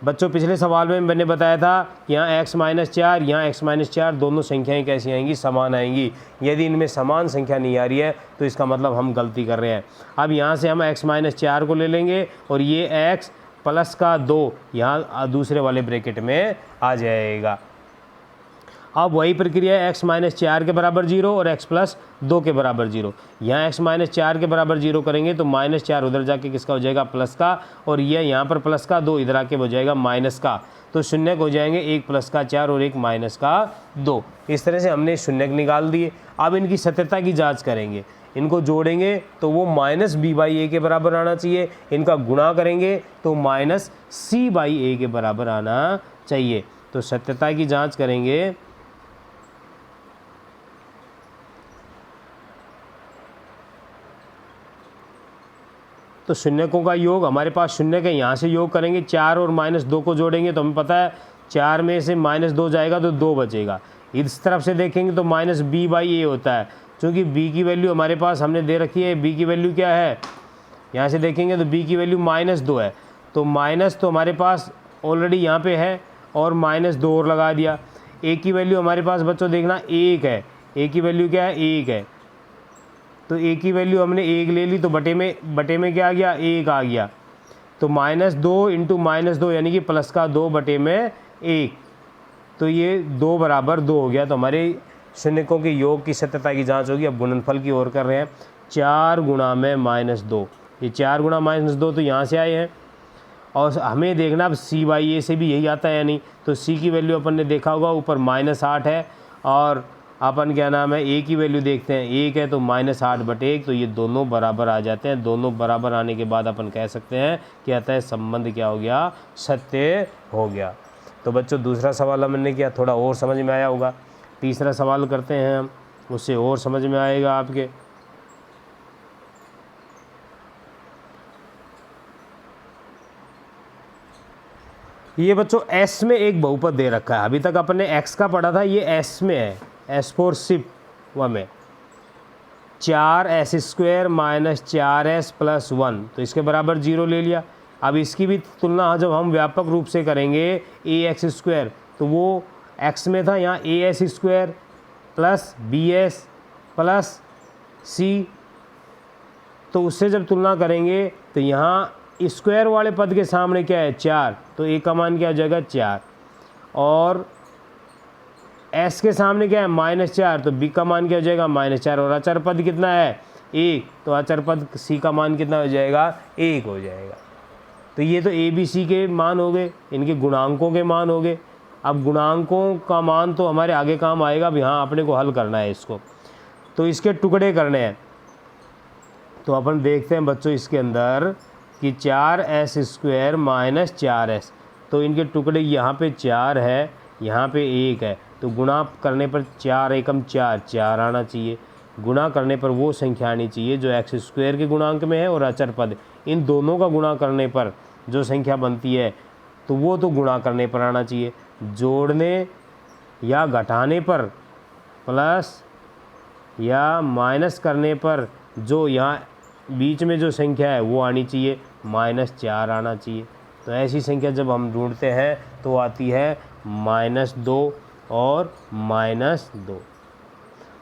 बच्चों पिछले सवाल में मैंने बताया था यहाँ x - 4, यहाँ x - 4 दोनों संख्याएं कैसी आएंगी, समान आएंगी। यदि इनमें समान संख्या नहीं आ रही है तो इसका मतलब हम गलती कर रहे हैं। अब यहाँ से हम x - 4 को ले लेंगे और ये x प्लस का 2 यहाँ दूसरे वाले ब्रैकेट में आ जाएगा। अब वही प्रक्रिया है, x माइनस 4 के बराबर 0 और x प्लस 2 के बराबर 0। यहाँ x माइनस 4 के बराबर 0 करेंगे तो माइनस 4 उधर जाके किसका हो जाएगा, प्लस का, और यह यहाँ पर प्लस का 2 इधर आके हो जाएगा माइनस का। तो शून्यक हो जाएंगे, एक प्लस का 4 और एक माइनस का 2। इस तरह से हमने शून्यक निकाल दिए। अब इनकी सत्यता की जाँच करेंगे, इनको जोड़ेंगे तो वो माइनस b बाई ए के बराबर आना चाहिए, इनका गुणा करेंगे तो माइनस c बाई ए के बराबर आना चाहिए। तो सत्यता की जाँच करेंगे, तो शून्यकों का योग हमारे पास शून्यक है, यहाँ से योग करेंगे 4 और माइनस 2 को जोड़ेंगे तो हमें पता है 4 में से माइनस 2 जाएगा तो 2 बचेगा। इस तरफ से देखेंगे तो माइनस b बाई ए होता है, क्योंकि b की वैल्यू हमारे पास हमने दे रखी है। b की वैल्यू क्या है, यहाँ से देखेंगे तो b की वैल्यू माइनस 2 है, तो माइनस तो हमारे पास ऑलरेडी यहाँ पे है और माइनस 2 और लगा दिया। a की वैल्यू हमारे पास बच्चों देखना 1 है, a की वैल्यू क्या है, 1 है, तो a की वैल्यू हमने 1 ले ली तो बटे में क्या आ गया, 1 आ गया। तो माइनस 2 इंटू माइनस 2 यानी कि प्लस का 2 बटे में 1, तो ये 2 बराबर 2 हो गया। तो हमारे शून्यकों के योग की सत्यता की जांच होगी। अब गुणनफल की ओर कर रहे हैं, 4 गुणा में माइनस 2, ये 4 गुणा माइनस 2 तो यहाँ से आए हैं, और हमें देखना अब c बाई ए से भी यही आता है या नहीं। तो c की वैल्यू अपन ने देखा होगा ऊपर -8 है, और अपन क्या नाम है a की वैल्यू देखते हैं 1 है, तो -8 बटे 1, तो ये दोनों बराबर आ जाते हैं। दोनों बराबर आने के बाद अपन कह सकते हैं कि अतः संबंध क्या हो गया, सत्य हो गया। तो बच्चों दूसरा सवाल हमने किया, थोड़ा और समझ में आया होगा। तीसरा सवाल करते हैं हम, उससे और समझ में आएगा आपके। ये बच्चों S में एक बहुपद दे रखा है, अभी तक अपन ने x का पढ़ा था, ये S में है, S फोर सिप व में 4s² माइनस 4s प्लस 1, तो इसके बराबर 0 ले लिया। अब इसकी भी तुलना जब हम व्यापक रूप से करेंगे ax² तो वो x में था, यहाँ as² plus bs plus c, तो उससे जब तुलना करेंगे तो यहाँ स्क्वायर वाले पद के सामने क्या है, 4, तो a का मान क्या हो जाएगा, 4, और s के सामने क्या है, -4, तो b का मान क्या हो जाएगा, -4, और अचर पद कितना है, 1, तो अचर पद c का मान कितना हो जाएगा, 1 हो जाएगा। तो ये तो a b c के मान हो गए, इनके गुणांकों के मान हो गए। अब गुणांकों का मान तो हमारे आगे काम आएगा, अब यहाँ अपने को हल करना है इसको, तो इसके टुकड़े करने हैं। तो अपन देखते हैं बच्चों इसके अंदर कि 4s² माइनस 4s, तो इनके टुकड़े यहाँ पे 4 है, यहाँ पे 1 है, तो गुणा करने पर 4 एकम 4, 4 आना चाहिए। गुणा करने पर वो संख्या आनी चाहिए जो x² के गुणांक में है, और अचर पद इन दोनों का गुणा करने पर जो संख्या बनती है तो वो तो गुणा करने पर आना चाहिए। जोड़ने या घटाने पर प्लस या माइनस करने पर जो यहाँ बीच में जो संख्या है वो आनी चाहिए, -4 आना चाहिए। तो ऐसी संख्या जब हम ढूंढते हैं तो आती है -2 और -2।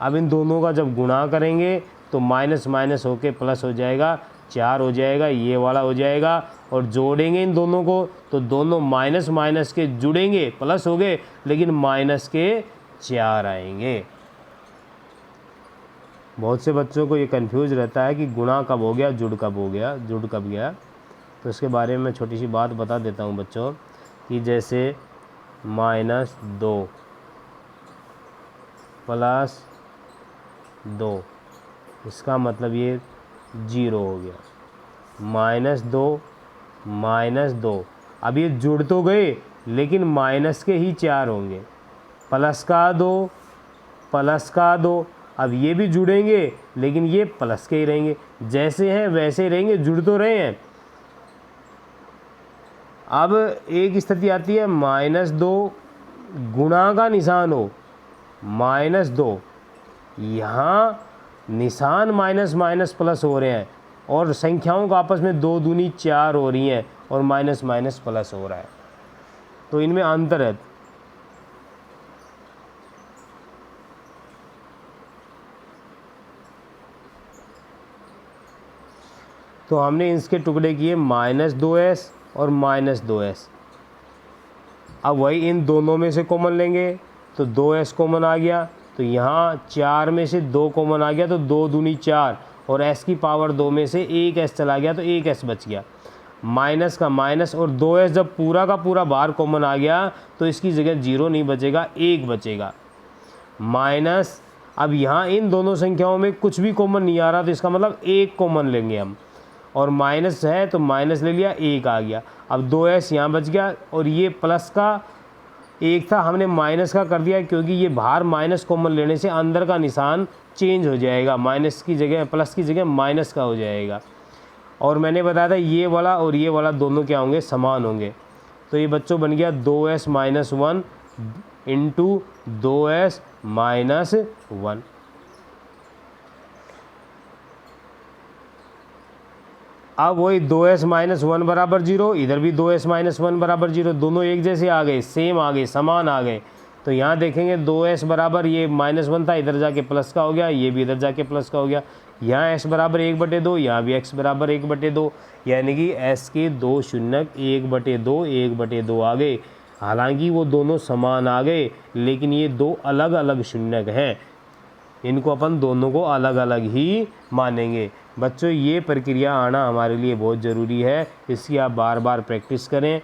अब इन दोनों का जब गुणा करेंगे तो माइनस माइनस होके प्लस हो जाएगा, 4 हो जाएगा, ये वाला हो जाएगा, और जोड़ेंगे इन दोनों को तो दोनों माइनस माइनस के जुड़ेंगे, प्लस हो गए, लेकिन माइनस के 4 आएंगे। बहुत से बच्चों को ये कंफ्यूज रहता है कि गुणा कब हो गया, जुड़ कब हो गया, जुड़ कब गया। तो इसके बारे में मैं छोटी सी बात बता देता हूँ बच्चों, कि जैसे -2 प्लस 2, इसका मतलब ये 0 हो गया। -2 अब ये जुड़ तो गए लेकिन माइनस के ही 4 होंगे, प्लस का 2, अब ये भी जुड़ेंगे लेकिन ये प्लस के ही रहेंगे, जैसे हैं वैसे ही रहेंगे, जुड़ तो रहे हैं। अब एक स्थिति आती है -2 गुणा का निशान हो, -2, यहाँ निशान माइनस माइनस प्लस हो रहे हैं और संख्याओं का आपस में 2 दूनी 4 हो रही हैं और माइनस माइनस प्लस हो रहा है, तो इनमें अंतर है। तो हमने इसके टुकड़े किए -2s और -2s। अब वही इन दोनों में से कॉमन लेंगे तो 2s कॉमन आ गया, तो यहाँ 4 में से 2 कॉमन आ गया तो 2 दूनी 4 और s की पावर 2 में से 1s चला गया तो 1s बच गया। माइनस का माइनस और 2s जब पूरा का पूरा बाहर कॉमन आ गया तो इसकी जगह 0 नहीं बचेगा, 1 बचेगा। माइनस, अब यहाँ इन दोनों संख्याओं में कुछ भी कॉमन नहीं आ रहा तो इसका मतलब 1 कॉमन लेंगे हम, और माइनस है तो माइनस ले लिया, 1 आ गया। अब 2s यहाँ बच गया और ये प्लस का 1 था, हमने माइनस का कर दिया क्योंकि ये बाहर माइनस कॉमन लेने से अंदर का निशान चेंज हो जाएगा, माइनस की जगह प्लस की जगह माइनस का हो जाएगा। और मैंने बताया था ये वाला और ये वाला दोनों क्या होंगे, समान होंगे। तो ये बच्चों बन गया 2s - 1 इंटू 2s - 1। अब वही 2s - 1 बराबर 0, इधर भी 2s - 1 बराबर 0, दोनों एक जैसे आ गए, सेम आ गए, समान आ गए। तो यहाँ देखेंगे 2s बराबर ये -1 था, इधर जाके प्लस का हो गया, ये भी इधर जाके प्लस का हो गया। यहाँ s बराबर 1/2, यहाँ भी x बराबर 1/2, यानी कि s के 2 शून्यक 1/2 1/2 आ गए। हालांकि वो दोनों समान आ गए लेकिन ये 2 अलग अलग शून्यक हैं, इनको अपन दोनों को अलग अलग ही मानेंगे। बच्चों ये प्रक्रिया आना हमारे लिए बहुत ज़रूरी है, इसकी आप बार बार प्रैक्टिस करें।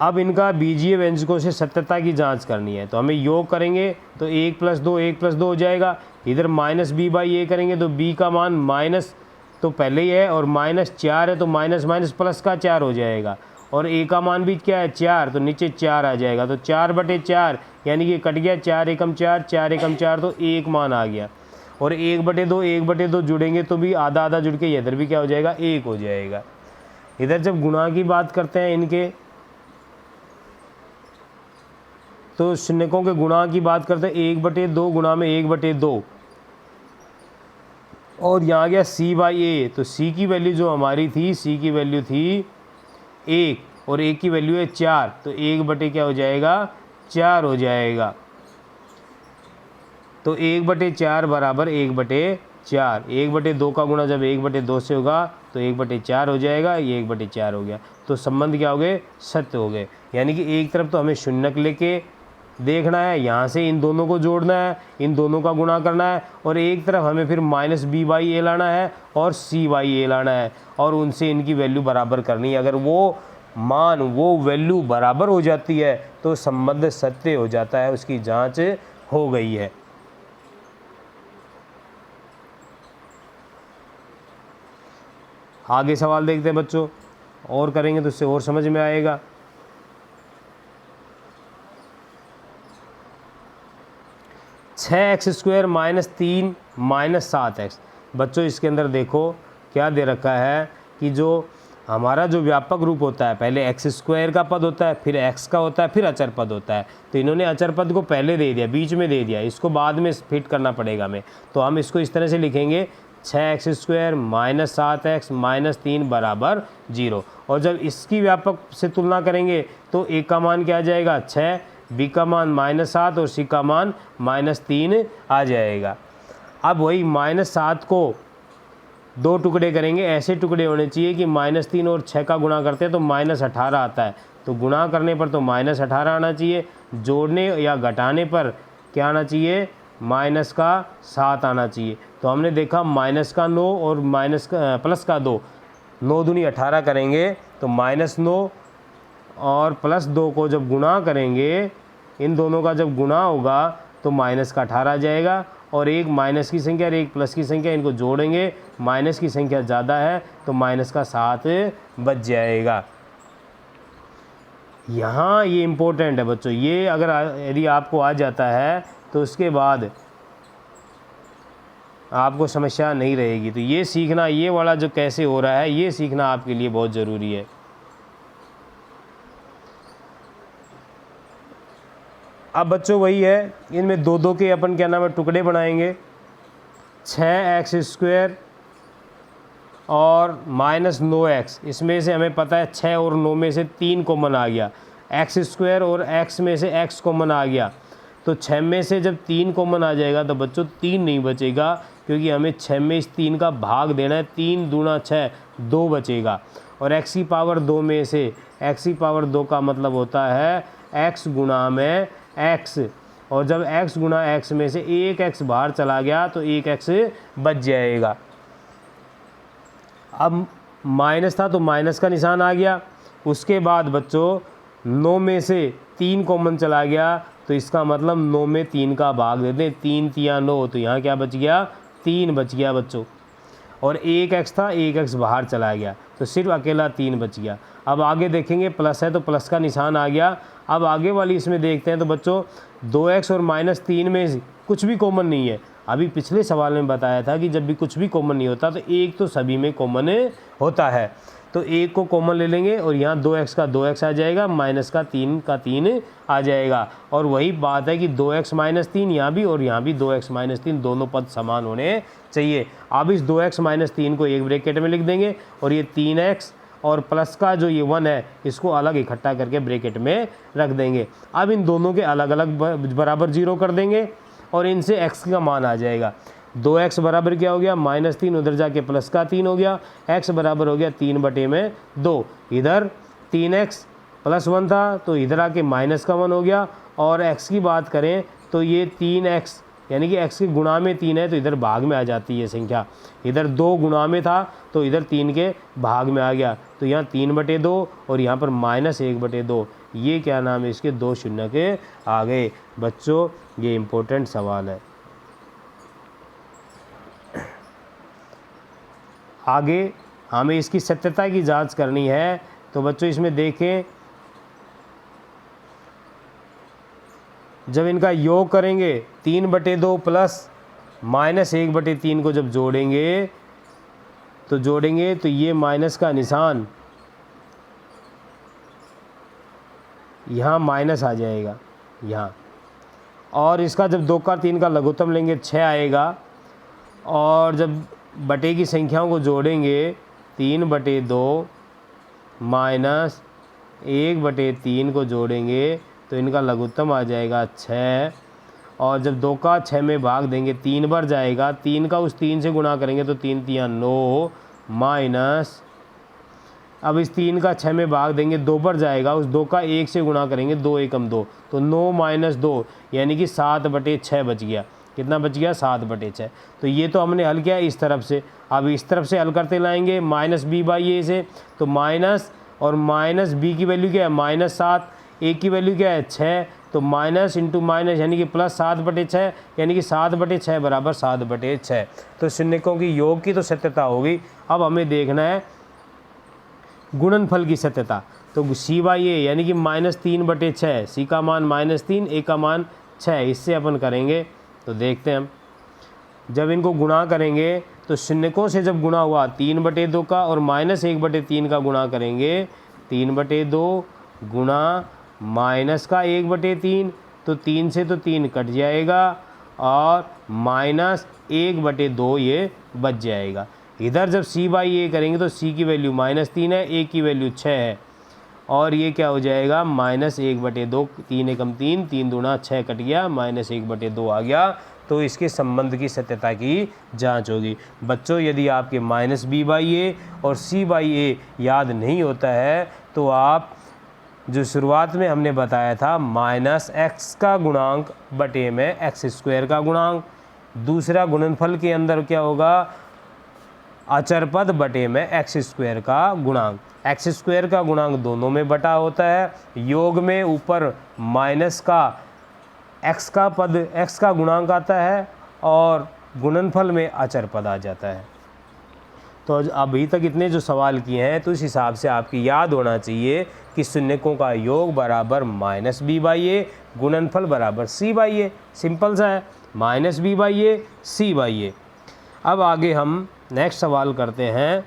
अब इनका बीजीय व्यंजकों से सत्यता की जांच करनी है, तो हमें योग करेंगे तो 1 + 2 1 + 2 हो जाएगा। इधर -b/a करेंगे तो b का मान माइनस तो पहले ही है और -4 है तो माइनस माइनस प्लस का 4 हो जाएगा, और a का मान भी क्या है 4, तो नीचे 4 आ जाएगा, तो 4/4 यानी कि कट गया, 4 एकम 4 4 एकम 4 तो 1 मान आ गया। और 1/2 1/2 जुड़ेंगे तो भी आधा आधा जुड़ के इधर भी क्या हो जाएगा, 1 हो जाएगा। इधर जब गुणा की बात करते हैं इनके, तो शून्यकों के गुणा की बात करते हैं 1/2 गुणा में 1/2, और यहाँ गया c/a, तो c की वैल्यू जो हमारी थी, c की वैल्यू थी 1 और a की वैल्यू है 4, तो 1 क्या हो जाएगा, 4 हो जाएगा। तो 1/4 बराबर 1/4, 1/2 का गुणा जब 1/2 से होगा तो 1/4 हो जाएगा, ये 1/4 हो गया। तो संबंध क्या हो गए, सत्य हो गए। यानी कि एक तरफ तो हमें शून्यक लेके देखना है, यहाँ से इन दोनों को जोड़ना है, इन दोनों का गुणा करना है, और एक तरफ हमें फिर -b/a लाना है और c/a लाना है, और उनसे इनकी वैल्यू बराबर करनी है। अगर वो मान, वो वैल्यू बराबर हो जाती है तो संबंध सत्य हो जाता है, उसकी जांच हो गई है। आगे सवाल देखते हैं बच्चों, और करेंगे तो इससे और समझ में आएगा। (6x² - 3 - 7x). बच्चों इसके अंदर देखो क्या दे रखा है कि जो हमारा जो व्यापक रूप होता है, पहले x² का पद होता है, फिर x का होता है, फिर अचर पद होता है। तो इन्होंने अचर पद को पहले दे दिया, बीच में दे दिया, इसको बाद में फिट करना पड़ेगा हमें। तो हम इसको इस तरह से लिखेंगे 6x² - 7x - 3 बराबर 0। और जब इसकी व्यापक से तुलना करेंगे तो a का मान क्या आ जाएगा, 6, b का मान -7 और c का मान -3 आ जाएगा। अब वही -7 को 2 टुकड़े करेंगे, ऐसे टुकड़े होने चाहिए कि -3 और 6 का गुणा करते हैं तो -18 आता है, तो गुणा करने पर तो -18 आना चाहिए, जोड़ने या घटाने पर क्या आना चाहिए, -7 आना चाहिए। तो हमने देखा -9 और +2, 9 दूनी 18 करेंगे तो -9 और +2 को जब गुणा करेंगे, इन दोनों का जब गुणा होगा तो -18 आ जाएगा, और एक माइनस की संख्या और एक प्लस की संख्या, इनको जोड़ेंगे, माइनस की संख्या ज़्यादा है तो -7 बच जाएगा। यहाँ ये इम्पोर्टेंट है बच्चों, ये अगर यदि आपको आ जाता है तो उसके बाद आपको समस्या नहीं रहेगी। तो ये सीखना, ये वाला जो कैसे हो रहा है, ये सीखना आपके लिए बहुत ज़रूरी है। अब बच्चों वही है, इनमें 2 के अपन क्या नाम है टुकड़े बनाएंगे, 6x² और -9x। इसमें से हमें पता है 6 और 9 में से 3 कॉमन आ गया, x² और x में से x कॉमन आ गया, तो 6 में से जब 3 कॉमन आ जाएगा तो बच्चों 3 नहीं बचेगा, क्योंकि हमें 6 में इस 3 का भाग देना है। 3 दूना 6, 2 बचेगा। और x की पावर 2 में से x की पावर 2 का मतलब होता है x गुणा में x, और जब x गुणा x में से एक x बाहर चला गया तो एक x बच जाएगा। अब माइनस था तो माइनस का निशान आ गया। उसके बाद बच्चों 9 में से 3 कॉमन चला गया तो इसका मतलब 9 में 3 का भाग दे दें। 3 तिया 9, तो यहाँ क्या बच गया, 3 बच गया बच्चों। और एक x था, एक x बाहर चला गया तो सिर्फ अकेला 3 बच गया। अब आगे देखेंगे, प्लस है तो प्लस का निशान आ गया। अब आगे वाली इसमें देखते हैं तो बच्चों 2x और -3 में कुछ भी कॉमन नहीं है। अभी पिछले सवाल में बताया था कि जब भी कुछ भी कॉमन नहीं होता तो एक तो सभी में कॉमन होता है। तो एक को कॉमन ले लेंगे और यहाँ 2x का 2x आ जाएगा, माइनस का 3 आ जाएगा। और वही बात है कि 2x - 3 यहाँ भी और यहाँ भी 2x - 3 दोनों पद समान होने चाहिए। अब इस 2x - 3 को एक ब्रैकेट में लिख देंगे और ये 3x और प्लस का जो ये 1 है इसको अलग इकट्ठा करके ब्रैकेट में रख देंगे। अब इन दोनों के अलग अलग बराबर 0 कर देंगे और इनसे x का मान आ जाएगा। 2x बराबर क्या हो गया, -3, उधर जाके प्लस का 3 हो गया। x बराबर हो गया 3/2। इधर 3x + 1 था तो इधर आके -1 हो गया। और x की बात करें तो ये 3x यानी कि x के गुणा में 3 है तो इधर भाग में आ जाती है संख्या। इधर 2 गुणा में था तो इधर 3 के भाग में आ गया। तो यहाँ 3/2 और यहाँ पर -1/2। ये क्या नाम है, इसके 2 शून्य के आ गए। बच्चों ये इम्पोर्टेंट सवाल है। आगे हमें इसकी सत्यता की जांच करनी है। तो बच्चों इसमें देखें, जब इनका योग करेंगे 3/2 प्लस -1/3 को जब जोड़ेंगे तो ये माइनस का निशान यहाँ माइनस आ जाएगा यहाँ। और इसका जब 2 का 3 का लघुत्तम लेंगे 6 आएगा। और जब बटे की संख्याओं को जोड़ेंगे 3/2 -1/3 को जोड़ेंगे तो इनका लघुत्तम आ जाएगा 6। और जब 2 का 6 में भाग देंगे 3 बार जाएगा। 3 का उस 3 से गुणा करेंगे तो 3 तिया 9 माइनस, अब इस 3 का 6 में भाग देंगे 2 बार जाएगा। उस 2 का 1 से गुणा करेंगे 2 एकम 2 तो 9 - 2 यानी कि 7/6 बच गया। कितना बच गया, 7/6। तो ये तो हमने हल किया इस तरफ से। अब इस तरफ से हल करते लाएंगे -b/a से, तो माइनस और माइनस b की वैल्यू क्या है, -7, a की वैल्यू क्या है 6, तो माइनस इंटू माइनस यानी कि प्लस 7/6 यानी कि 7/6 बराबर 7/6। तो शून्यकों की योग की तो सत्यता होगी। अब हमें देखना है गुणनफल की सत्यता। तो c/a यानी कि -3/6, c का मान -3, a का मान 6, इससे अपन करेंगे। तो देखते हैं हम, जब इनको गुणा करेंगे तो शून्यकों से जब गुणा हुआ 3/2 का और -1/3 का गुणा करेंगे 3/2 गुणा माइनस का 1/3 तो 3 से तो 3 कट जाएगा और -1/2 ये बच जाएगा। इधर जब c/a करेंगे तो c की वैल्यू -3 है, a की वैल्यू 6 है और ये क्या हो जाएगा -1/2। 3 एकम 3, 3 दूना 6 कट गया, -1/2 आ गया। तो इसके संबंध की सत्यता की जांच होगी। बच्चों यदि आपके -b/a और c/a याद नहीं होता है तो आप जो शुरुआत में हमने बताया था -x का गुणांक बटे में x² का गुणांक, दूसरा गुणनफल के अंदर क्या होगा अचर पद बटे में x² का गुणांक। x² का गुणांक दोनों में बटा होता है, योग में ऊपर माइनस का x का पद x का गुणांक आता है और गुणनफल में अचर पद आ जाता है। तो अभी तक इतने जो सवाल किए हैं तो इस हिसाब से आपकी याद होना चाहिए कि शून्यकों का योग बराबर -b/a, गुणनफल बराबर c/a। सिंपल सा है, -b/a c/a। अब आगे हम नेक्स्ट सवाल करते हैं।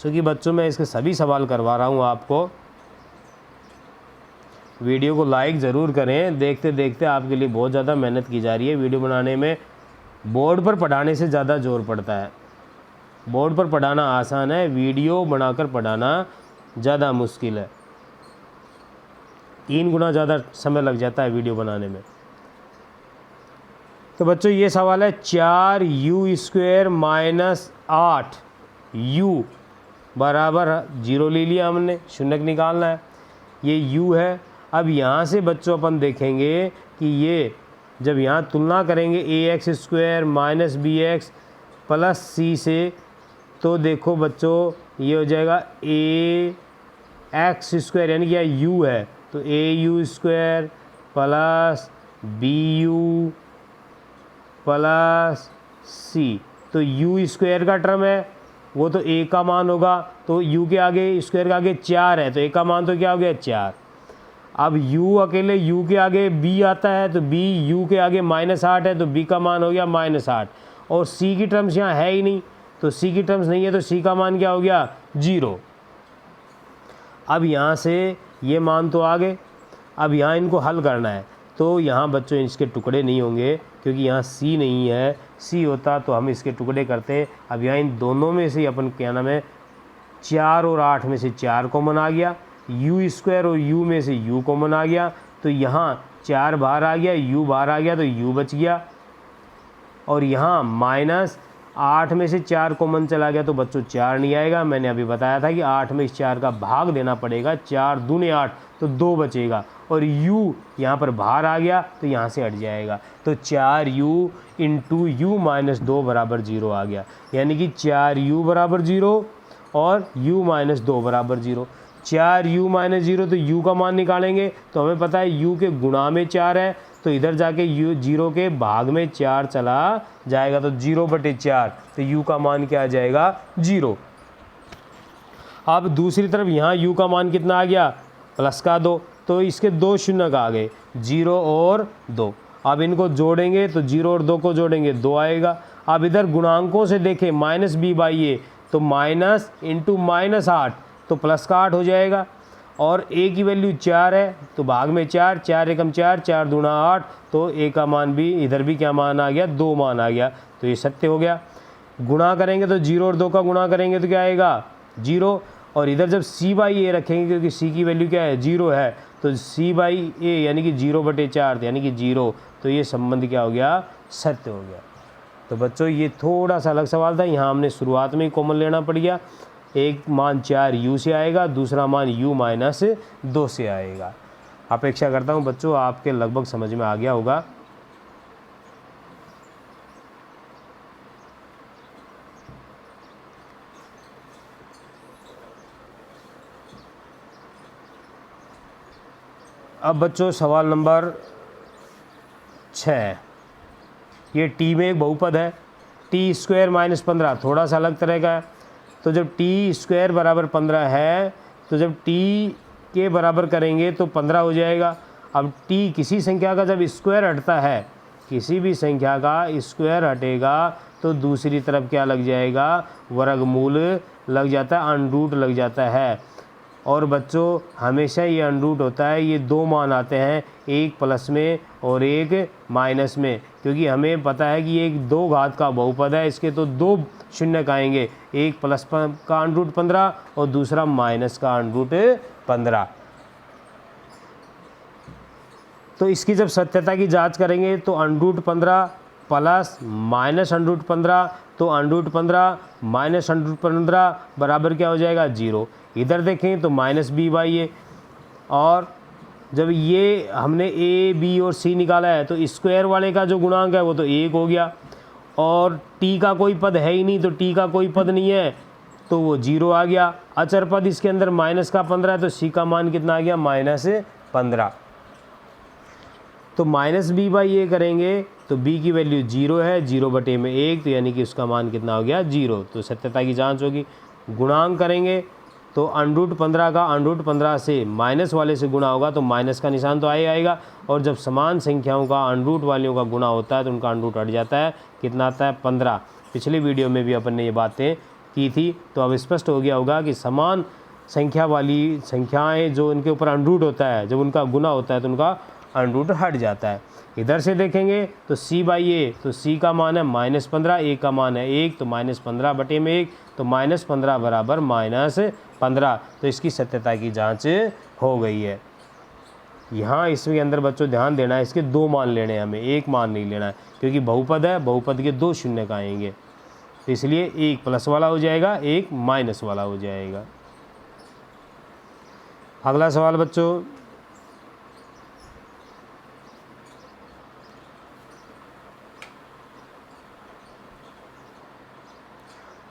क्योंकि बच्चों मैं इसके सभी सवाल करवा रहा हूँ आपको, वीडियो को लाइक ज़रूर करें। देखते देखते आपके लिए बहुत ज़्यादा मेहनत की जा रही है। वीडियो बनाने में बोर्ड पर पढ़ाने से ज़्यादा जोर पड़ता है। बोर्ड पर पढ़ाना आसान है, वीडियो बनाकर पढ़ाना ज़्यादा मुश्किल है। 3 गुना ज़्यादा समय लग जाता है वीडियो बनाने में। तो बच्चों ये सवाल है 4u² माइनस 8u बराबर 0 ले लिया हमने, शून्यक निकालना है, ये u है। अब यहाँ से बच्चों अपन देखेंगे कि ये जब यहाँ तुलना करेंगे ax² minus bx plus c से, तो देखो बच्चों ये हो जाएगा ax² यानी कि यह u है तो au² plus bu plus c, तो u² का टर्म है वो तो a का मान होगा, तो u के आगे स्क्वायर के आगे 4 है तो a का मान तो क्या हो गया 4। अब u अकेले u के आगे b आता है तो b u के आगे -8 है तो b का मान हो गया -8, और c की टर्म्स यहाँ है ही नहीं तो c की टर्म्स नहीं है तो c का मान क्या हो गया 0। अब यहाँ से ये मान तो आ गए, अब यहाँ इनको हल करना है तो यहाँ बच्चों इसके टुकड़े नहीं होंगे क्योंकि यहाँ c नहीं है, c होता तो हम इसके टुकड़े करते। अब यहाँ इन दोनों में से अपन क्या नाम है 4 और 8 में से 4 कॉमन आ गया, u² और u में से u कॉमन आ गया तो यहाँ 4 बाहर आ गया, u बाहर आ गया तो u बच गया, और यहाँ -8 में से 4 कॉमन चला गया तो बच्चों 4 नहीं आएगा। मैंने अभी बताया था कि 8 में इस 4 का भाग देना पड़ेगा, 4 दूने 8 तो 2 बचेगा, और u यहाँ पर बाहर आ गया तो यहाँ से हट जाएगा तो 4u इंटू u माइनस 2 बराबर 0 आ गया, यानी कि 4u बराबर 0 और u माइनस 2 बराबर 0। 4u माइनस 0 तो u का मान निकालेंगे तो हमें पता है u के गुणा में 4 है तो इधर जाके u 0 के भाग में 4 चला जाएगा तो 0/4 तो u का मान क्या आ जाएगा 0। अब दूसरी तरफ यहाँ u का मान कितना आ गया प्लस का 2, तो इसके 2 शून्य आ गए 0 और 2। अब इनको जोड़ेंगे तो 0 और 2 को जोड़ेंगे 2 आएगा। अब इधर गुणांकों से देखें -b/a तो माइनस इंटू -8 तो प्लस का 8 हो जाएगा, और a की वैल्यू 4 है तो भाग में 4, 4 एकम 4, 4 दूना 8 तो a का मान भी इधर भी क्या मान आ गया 2 मान आ गया तो ये सत्य हो गया। गुणा करेंगे तो 0 और 2 का गुणा करेंगे तो क्या आएगा 0, और इधर जब c/a रखेंगे क्योंकि c की वैल्यू क्या है 0 है तो c/a यानी कि 0/4 यानी कि 0, तो ये संबंध क्या हो गया सत्य हो गया। तो बच्चों ये थोड़ा सा अलग सवाल था, यहाँ हमने शुरुआत में ही कॉमन लेना पड़ गया। एक मान 4u से आएगा, दूसरा मान u माइनस 2 से आएगा। अपेक्षा करता हूँ बच्चों आपके लगभग समझ में आ गया होगा। अब बच्चों सवाल नंबर 6, ये t में एक बहुपद है t² माइनस 15, थोड़ा सा अलग तरह का है। तो जब t² बराबर 15 है तो जब t के बराबर करेंगे तो 15 हो जाएगा। अब t किसी संख्या का जब स्क्वायर हटता है, किसी भी संख्या का स्क्वायर हटेगा तो दूसरी तरफ क्या लग जाएगा वर्गमूल लग जाता है, अंडरूट लग जाता है। और बच्चों हमेशा ये अंडरूट होता है, ये 2 मान आते हैं, एक प्लस में और एक माइनस में, क्योंकि हमें पता है कि ये एक 2 घात का बहुपद है, इसके तो 2 शून्य आएंगे, एक प्लस का अंडरूट 15 और दूसरा माइनस का अंडरूट 15। तो इसकी जब सत्यता की जांच करेंगे तो अंडरूट 15 प्लस माइनस अंडरूट 15, तो अंडरूट 15 माइनस अंडरूट 15 बराबर क्या हो जाएगा 0। इधर देखें तो -b/a, और जब ये हमने a, b और c निकाला है तो स्क्वायर वाले का जो गुणांक है वो तो 1 हो गया, और t का कोई पद है ही नहीं तो t का कोई पद नहीं है तो वो 0 आ गया। अचर पद इसके अंदर माइनस का 15 है तो c का मान कितना आ गया -15। तो -b/a करेंगे तो b की वैल्यू 0 है, 0/1 तो यानी कि उसका मान कितना हो गया 0। तो सत्यता की जांच होगी। गुणांक करेंगे तो अंडरूट 15 का अंडरूट 15 से माइनस वाले से गुणा होगा तो माइनस का निशान तो आएगा, और जब समान संख्याओं का अंडरूट वालियों का गुणा होता है तो उनका अंडरूट हट जाता है, कितना आता है 15। पिछले वीडियो में भी अपन ने ये बातें की थी, तो अब स्पष्ट हो गया होगा कि समान संख्या वाली संख्याएँ जो इनके ऊपर अंडरूट होता है, जब उनका गुणा होता है तो उनका अंडरूट हट जाता है। इधर से देखेंगे तो c/a, तो c का मान है -15, a का मान है 1 तो -15/1 तो -15 बराबर -15। तो इसकी सत्यता की जांच हो गई है। यहाँ इसके अंदर बच्चों ध्यान देना है, इसके 2 मान लेने हैं हमें, 1 मान नहीं लेना है, क्योंकि बहुपद है, बहुपद के 2 शून्यक आएंगे, तो इसलिए 1 प्लस वाला हो जाएगा, 1 माइनस वाला हो जाएगा। अगला सवाल बच्चों,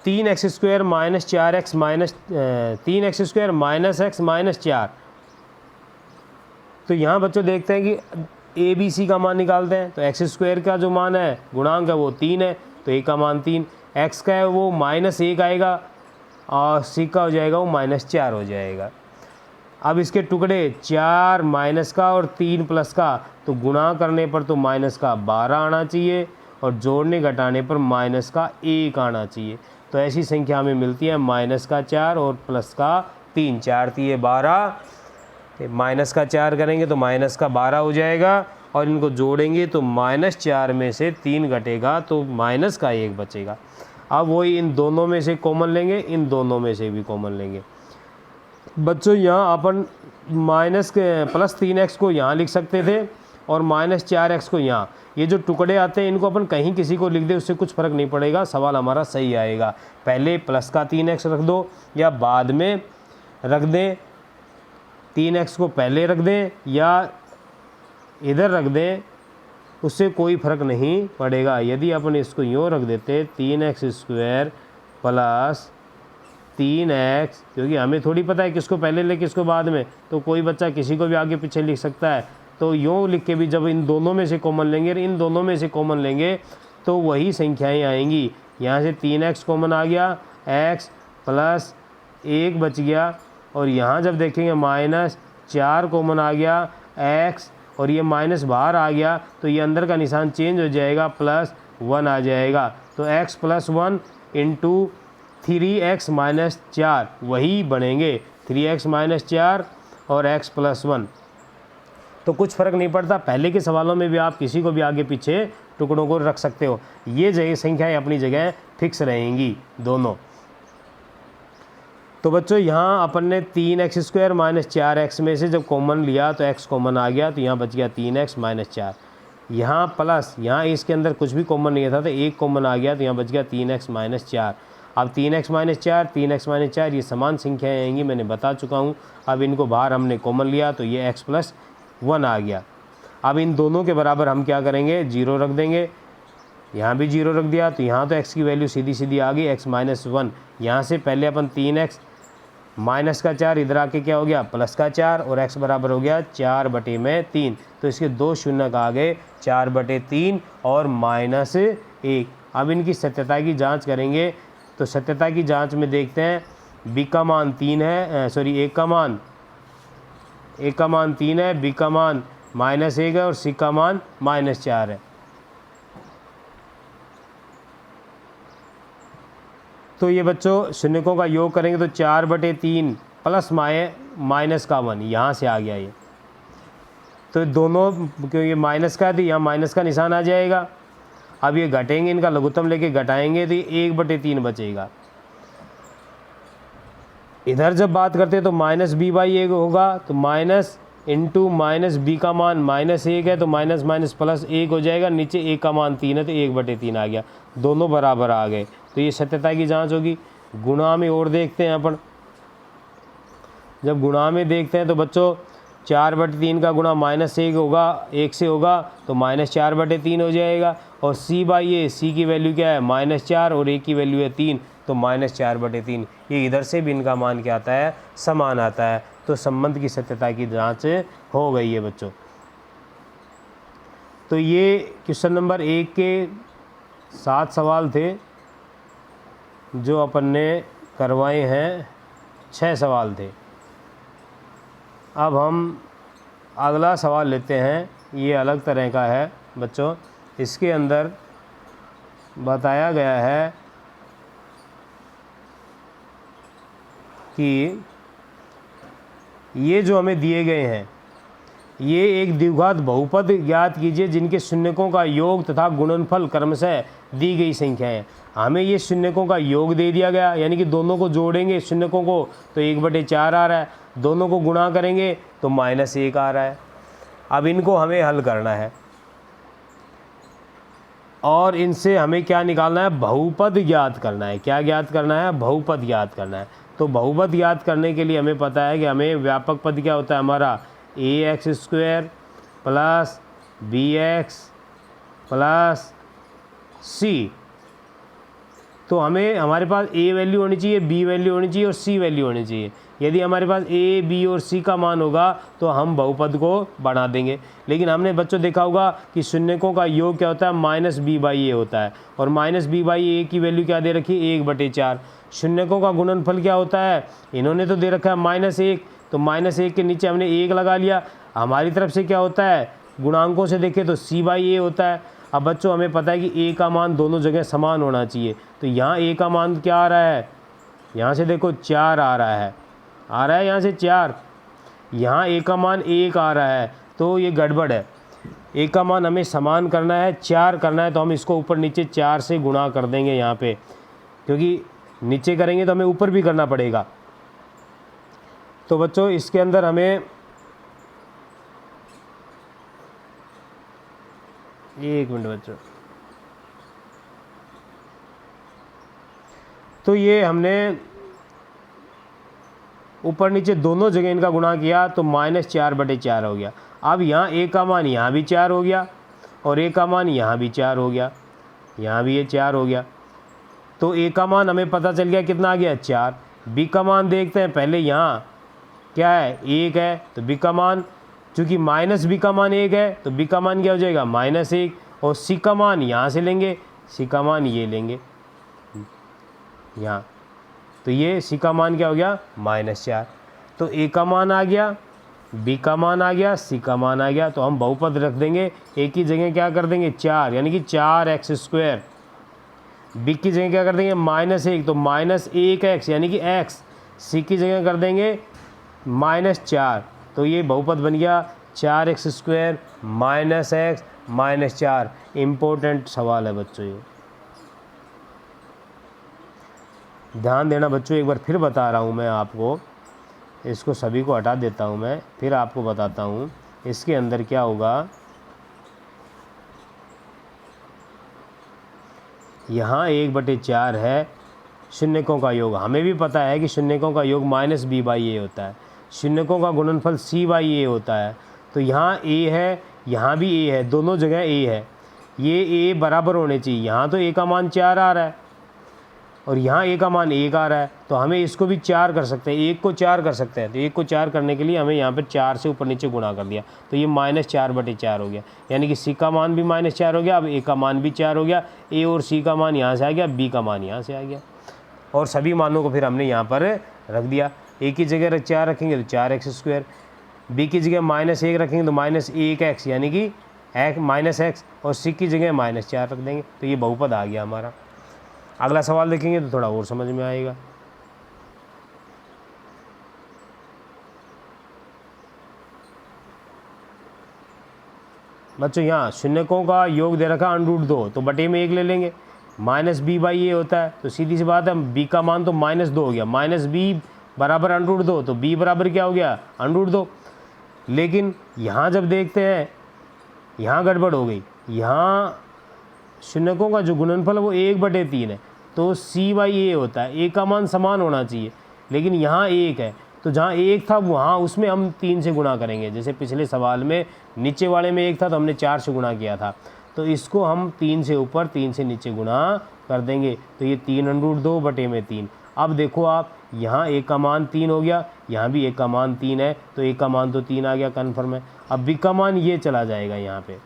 तीन x square minus 4x minus 3x square minus x minus 4। तो यहाँ बच्चों देखते हैं कि ABC का मान निकालते हैं। तो एक्स स्क्वायर का जो मान है गुणांक है वो 3 है, तो A का मान 3, x का है वो -1 आएगा और C का हो जाएगा वो -4 हो जाएगा। अब इसके टुकड़े 4 माइनस का और 3 प्लस का, तो गुणा करने पर तो माइनस का 12 आना चाहिए और जोड़ने घटाने पर माइनस का 1 आना चाहिए। तो ऐसी संख्या हमें मिलती है माइनस का 4 और प्लस का 3, 4 3 12, माइनस का 4 करेंगे तो माइनस का 12 हो जाएगा और इनको जोड़ेंगे तो -4 में से 3 घटेगा तो माइनस का 1 बचेगा। अब वही इन दोनों में से कॉमन लेंगे, इन दोनों में से भी कॉमन लेंगे। बच्चों यहाँ अपन माइनस के प्लस 3x को यहाँ लिख सकते थे और -4x को यहाँ, ये जो टुकड़े आते हैं इनको अपन कहीं किसी को लिख दे उससे कुछ फ़र्क नहीं पड़ेगा, सवाल हमारा सही आएगा। पहले प्लस का 3x रख दो या बाद में रख दें, 3x को पहले रख दें या इधर रख दें, उससे कोई फ़र्क नहीं पड़ेगा। यदि अपन इसको यूँ रख देते 3x स्क्वायर प्लस 3x, क्योंकि हमें थोड़ी पता है किसको पहले ले किसको बाद में, तो कोई बच्चा किसी को भी आगे पीछे लिख सकता है। तो यूँ लिख के भी जब इन दोनों में से कॉमन लेंगे, इन दोनों में से कॉमन लेंगे तो वही संख्याएं आएंगी। यहाँ से 3x कॉमन आ गया, x प्लस 1 बच गया और यहाँ जब देखेंगे -4 कॉमन आ गया, x और ये माइनस बाहर आ गया तो ये अंदर का निशान चेंज हो जाएगा, +1 आ जाएगा। तो x + 1 इंटू 3x - 4 वही बनेंगे, 3x - 4 और x + 1। तो कुछ फ़र्क नहीं पड़ता, पहले के सवालों में भी आप किसी को भी आगे पीछे टुकड़ों को रख सकते हो। ये जगह संख्याएं अपनी जगह फिक्स रहेंगी दोनों। तो बच्चों यहाँ अपन ने 3x स्क्वायर - 4x में से जब कॉमन लिया तो x कॉमन आ गया, तो यहाँ बच गया 3x - 4। यहाँ प्लस, यहाँ इसके अंदर कुछ भी कॉमन नहीं था तो 1 कॉमन आ गया, तो यहाँ बच गया 3x - 4। अब 3x - 4 3x - 4 ये समान संख्याएँ आएंगी, मैंने बता चुका हूँ। अब इनको बाहर हमने कॉमन लिया तो ये x + 1 आ गया। अब इन दोनों के बराबर हम क्या करेंगे, 0 रख देंगे, यहाँ भी 0 रख दिया तो यहाँ तो x की वैल्यू सीधी सीधी आ गई, x - 1। यहाँ से पहले अपन 3x माइनस का 4 इधर आके क्या हो गया प्लस का 4 और x बराबर हो गया 4/3। तो इसके 2 शून्य आ गए, 4/3 और -1। अब इनकी सत्यता की जांच करेंगे तो सत्यता की जांच में देखते हैं b का मान 3 है, सॉरी a का मान 3 है, b का मान -1 है और c का मान -4 है। तो ये बच्चों शून्यकों का योग करेंगे तो 4/3 प्लस माइनस का 1 यहाँ से आ गया ये। तो दोनों क्योंकि माइनस का है तो यहाँ माइनस का निशान आ जाएगा। अब ये घटेंगे, इनका लघुत्तम लेके घटाएंगे तो ये 1/3 बचेगा। इधर जब बात करते हैं तो -b/1 होगा, तो माइनस इंटू -b का मान -1 है तो माइनस माइनस प्लस 1 हो जाएगा, नीचे a का मान 3 है तो 1/3 आ गया, दोनों बराबर आ गए। तो ये सत्यता की जांच होगी। गुणा में और देखते हैं अपन, जब गुणा में देखते हैं तो बच्चों 4/3 का गुणा -1 होगा, 1 से होगा तो -4/3 हो जाएगा। और c/a, c की वैल्यू क्या है -4 और a की वैल्यू है 3, तो -4/3। ये इधर से भी इनका मान क्या आता है, समान आता है। तो संबंध की सत्यता की जांच हो गई है बच्चों। तो ये क्वेश्चन नंबर 1 के 7 सवाल थे जो अपन ने करवाए हैं, 6 सवाल थे। अब हम अगला सवाल लेते हैं, ये अलग तरह का है बच्चों। इसके अंदर बताया गया है कि ये जो हमें दिए गए हैं, ये एक द्विघात बहुपद ज्ञात कीजिए जिनके शून्यकों का योग तथा गुणनफल क्रमशः दी गई संख्याएं। हमें ये शून्यकों का योग दे दिया गया, यानी कि दोनों को जोड़ेंगे शून्यकों को तो 1/4 आ रहा है, दोनों को गुणा करेंगे तो -1 आ रहा है। अब इनको हमें हल करना है और इनसे हमें क्या निकालना है, बहुपद ज्ञात करना है। क्या ज्ञात करना है, बहुपद ज्ञात करना है। तो बहुपद ज्ञात करने के लिए हमें पता है कि हमें व्यापक पद क्या होता है हमारा, ax² plus bx plus c। तो हमें हमारे पास a वैल्यू होनी चाहिए, b वैल्यू होनी चाहिए और c वैल्यू होनी चाहिए। यदि हमारे पास a, b और c का मान होगा तो हम बहुपद को बना देंगे। लेकिन हमने बच्चों देखा होगा कि शून्यकों का योग क्या होता है, -b/a होता है और -b/a की वैल्यू क्या दे रखी है, 1/4। शून्यकों का गुणनफल क्या होता है, इन्होंने तो दे रखा है -1, तो -1 के नीचे हमने 1 लगा लिया। हमारी तरफ से क्या होता है, गुणांकों से देखें तो c/a होता है। अब बच्चों हमें पता है कि a का मान दोनों जगह समान होना चाहिए, तो यहाँ a का मान क्या आ रहा है, यहाँ से देखो 4 आ रहा है यहाँ से 4, यहाँ a का मान 1 आ रहा है, तो ये गड़बड़ है। a का मान हमें समान करना है, 4 करना है, तो हम इसको ऊपर नीचे 4 से गुणा कर देंगे यहाँ पे, क्योंकि नीचे करेंगे तो हमें ऊपर भी करना पड़ेगा। तो बच्चों इसके अंदर हमें एक मिनट बच्चों, तो ये हमने ऊपर नीचे दोनों जगह इनका गुणा किया तो -4/4 हो गया। अब यहाँ a का मान यहाँ भी 4 हो गया और a का मान यहाँ भी 4 हो गया, यहाँ भी ये 4 हो गया। तो a का मान हमें पता चल गया कितना आ गया, 4। b का मान देखते हैं पहले, यहाँ क्या है, 1 है, तो b का मान, चूँकि -b का मान 1 है तो b का मान क्या हो जाएगा, -1। और c का मान यहाँ से लेंगे, c का मान ये लेंगे यहाँ, तो ये c का मान क्या हो गया, -4। तो a का मान आ गया, b का मान आ गया, c का मान आ गया। तो हम बहुपद रख देंगे, a की जगह क्या कर देंगे 4, यानी कि 4x²। b की जगह क्या कर देंगे -1, तो -1x यानी कि x। c की जगह कर देंगे -4, तो ये बहुपद बन गया 4x² - x -4। इम्पोर्टेंट सवाल है बच्चों, ये ध्यान देना बच्चों। एक बार फिर बता रहा हूँ मैं आपको, इसको सभी को हटा देता हूँ मैं, फिर आपको बताता हूँ इसके अंदर क्या होगा। यहाँ 1/4 है शून्यकों का योग। हमें भी पता है कि शून्यकों का योग -b/a होता है, शून्यकों का गुणनफल c/a होता है। तो यहाँ a है, यहाँ भी a है, दोनों जगह a है, ये a बराबर होने चाहिए। यहाँ तो a का मान 4 आ रहा है और यहाँ a का मान 1 आ रहा है, तो हमें इसको भी 4 कर सकते हैं, 1 को 4 कर सकते हैं। तो 1 को 4 करने के लिए हमें यहाँ पर 4 से ऊपर नीचे गुणा कर दिया, तो ये -4/4 हो गया, यानी कि c का मान भी -4 हो गया। अब a का मान भी 4 हो गया, a और c का मान यहाँ से आ गया, b का मान यहाँ से आ गया, और सभी मानों को फिर हमने यहाँ पर रख दिया। a की जगह 4 रखेंगे तो 4x², b की जगह -1 रखेंगे तो -1x यानी कि -x, और c की जगह -4 रख देंगे, तो ये बहुपद आ गया हमारा। अगला सवाल देखेंगे तो थोड़ा और समझ में आएगा। बच्चों यहाँ शून्यकों का योग दे रखा √2, तो बटे में 1 ले लेंगे, -b/a होता है, तो सीधी सी बात है b का मान तो -2 हो गया, -b बराबर √2, तो b बराबर क्या हो गया, √2। लेकिन यहाँ जब देखते हैं यहाँ गड़बड़ हो गई, यहाँ शून्यकों का जो गुणनफल है वो 1/3 है, तो c/a होता है, a का मान समान होना चाहिए, लेकिन यहाँ 1 है, तो जहाँ 1 था वहाँ उसमें हम 3 से गुणा करेंगे। जैसे पिछले सवाल में नीचे वाले में 1 था तो हमने 4 से गुणा किया था, तो इसको हम 3 से ऊपर 3 से नीचे गुणा कर देंगे, तो ये 3√2 बटे में 3। अब देखो आप, यहाँ a का मान 3 हो गया, यहाँ भी a का मान 3 है, तो a का मान तो 3 आ गया, कन्फर्म है। अब b का मान ये चला जाएगा यहाँ पे,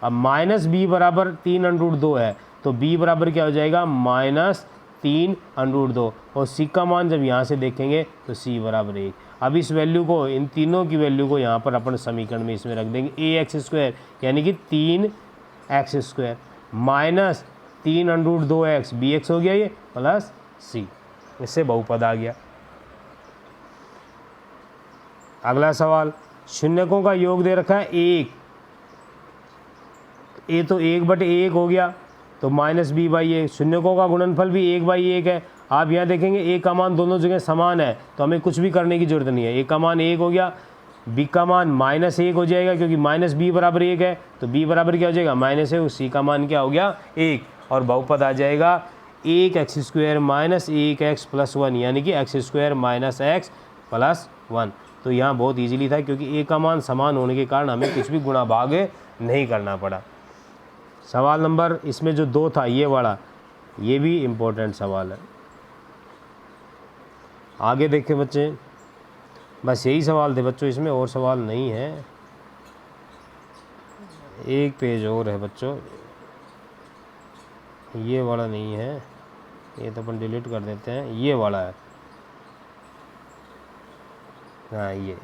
अब -b बराबर 3√2 है, तो b बराबर क्या हो जाएगा, -3√2, और c का मान जब यहाँ से देखेंगे तो c बराबर 1। अब इस वैल्यू को, इन तीनों की वैल्यू को यहाँ पर अपन समीकरण में इसमें रख देंगे, ax² यानी कि 3x² -3√2x bx हो गया ये, प्लस c, इससे बहुपद आ गया। अगला सवाल, शून्यकों का योग दे रखा है 1, a तो 1/1 हो गया, तो -b/a। शून्यकों का गुणनफल भी 1/1 है। आप यहाँ देखेंगे a का मान दोनों जगह समान है, तो हमें कुछ भी करने की जरूरत नहीं है, a का मान 1 हो गया, बी का मान -1 हो जाएगा, क्योंकि माइनस बी बराबर 1 है, तो बी बराबर क्या हो जाएगा -1, सी का मान क्या हो गया 1, और बहुपद आ जाएगा 1x² - 1x + 1, यानी कि x² - x + 1। तो यहाँ बहुत इजीली था, क्योंकि ए का मान समान होने के कारण हमें कुछ भी गुणा भाग नहीं करना पड़ा। सवाल नंबर इसमें जो 2 था ये वाला, ये भी इम्पोर्टेंट सवाल है। आगे देखें बच्चे, बस यही सवाल थे बच्चों, इसमें और सवाल नहीं है, एक पेज और है बच्चों, ये वाला नहीं है, ये तो अपन डिलीट कर देते हैं, ये वाला है, हाँ ये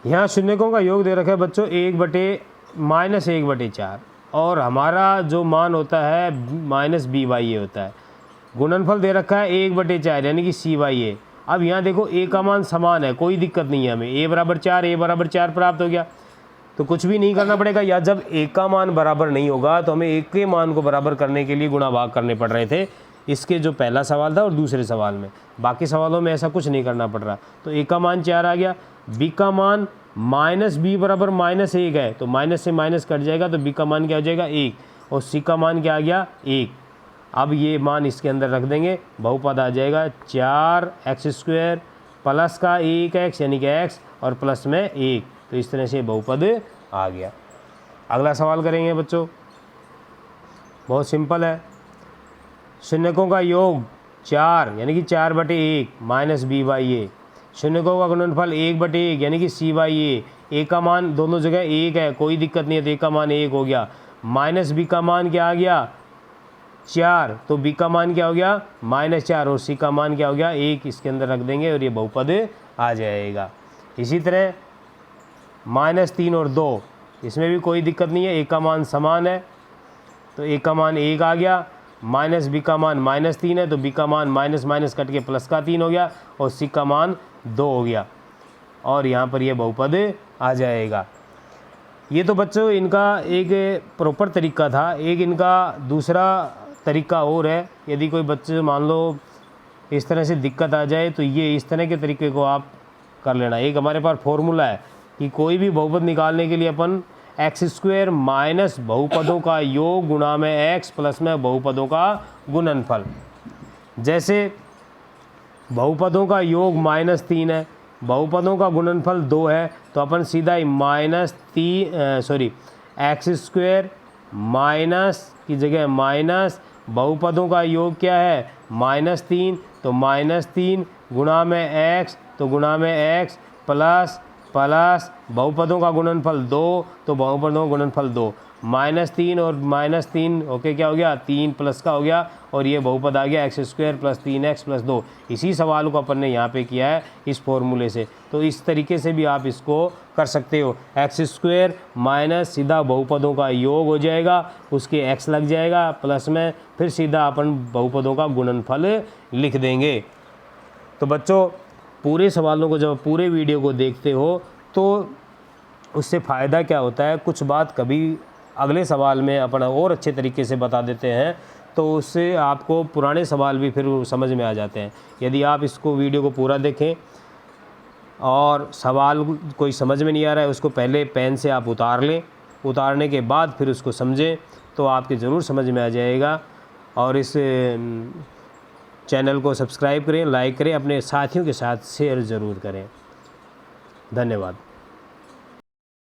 यहाँ शून्यकों का योग दे रखा है बच्चों 1/-1/4, और हमारा जो मान होता है -b/a होता है। गुणनफल दे रखा है 1/4, यानी कि c/a। अब यहाँ देखो a का मान समान है, कोई दिक्कत नहीं है हमें, a = 4 प्राप्त हो गया, तो कुछ भी नहीं करना पड़ेगा। या जब a का मान बराबर नहीं होगा तो हमें a के मान को बराबर करने के लिए गुणा भाग करने पड़ रहे थे, इसके जो पहला सवाल था और दूसरे सवाल में। बाकी सवालों में ऐसा कुछ नहीं करना पड़ रहा। तो a का मान 4 आ गया, b का मान -b बराबर -1 है, तो माइनस से माइनस कट जाएगा, तो b का मान क्या हो जाएगा 1, और c का मान क्या आ गया 1। अब ये मान इसके अंदर रख देंगे, बहुपद आ जाएगा 4x² प्लस का 1x, यानी कि x, और प्लस में 1, तो इस तरह से बहुपद आ गया। अगला सवाल करेंगे बच्चों, बहुत सिंपल है। शून्यकों का योग 4, यानी कि 4/1 -b/a। शून्यकों का गुणनफल 1/1, यानी कि c/a। a का मान दोनों जगह 1 है, कोई दिक्कत नहीं है, तो a का मान 1 हो गया। -b का मान क्या आ गया 4, तो b का मान क्या हो गया -4, और c का मान क्या हो गया 1, इसके अंदर रख देंगे और ये बहुपद आ जाएगा। इसी तरह -3 और 2, इसमें भी कोई दिक्कत नहीं है, a का मान समान है, तो a का मान 1 आ गया, -b का मान -3 है, तो b का मान माइनस कट के प्लस का 3 हो गया, और c का मान 2 हो गया, और यहाँ पर ये बहुपद आ जाएगा। ये तो बच्चों इनका एक प्रॉपर तरीका था। एक इनका दूसरा तरीका और है, यदि कोई बच्चे मान लो इस तरह से दिक्कत आ जाए तो ये इस तरह के तरीके को आप कर लेना। एक हमारे पास फॉर्मूला है कि कोई भी बहुपद निकालने के लिए अपन x² माइनस बहुपदों का योग गुणा में x प्लस में बहुपदों का गुणनफल। जैसे बहुपदों का योग -3 है, बहुपदों का गुणनफल 2 है, तो अपन सीधा ही x² माइनस की जगह माइनस बहुपदों का योग क्या है -3, तो -3 गुणा में x, तो गुणा में x प्लस बहुपदों का गुणनफल 2, तो बहुपदों का गुणनफल 2, -3 और -3 ओके क्या हो गया 3 प्लस का हो गया, और ये बहुपद आ गया x² + 3x + 2। इसी सवाल को अपन ने यहाँ पे किया है इस फॉर्मूले से। तो इस तरीके से भी आप इसको कर सकते हो। x² माइनस सीधा बहुपदों का योग हो जाएगा, उसके x लग जाएगा प्लस में, फिर सीधा अपन बहुपदों का गुणनफल लिख देंगे। तो बच्चों पूरे सवालों को जब पूरे वीडियो को देखते हो तो उससे फ़ायदा क्या होता है, कुछ बात कभी अगले सवाल में अपन और अच्छे तरीके से बता देते हैं, तो उससे आपको पुराने सवाल भी फिर समझ में आ जाते हैं। यदि आप इसको वीडियो को पूरा देखें और सवाल कोई समझ में नहीं आ रहा है, उसको पहले पेन से आप उतार लें, उतारने के बाद फिर उसको समझें, तो आपके ज़रूर समझ में आ जाएगा। और इस चैनल को सब्सक्राइब करें, लाइक करें, अपने साथियों के साथ शेयर ज़रूर करें। धन्यवाद।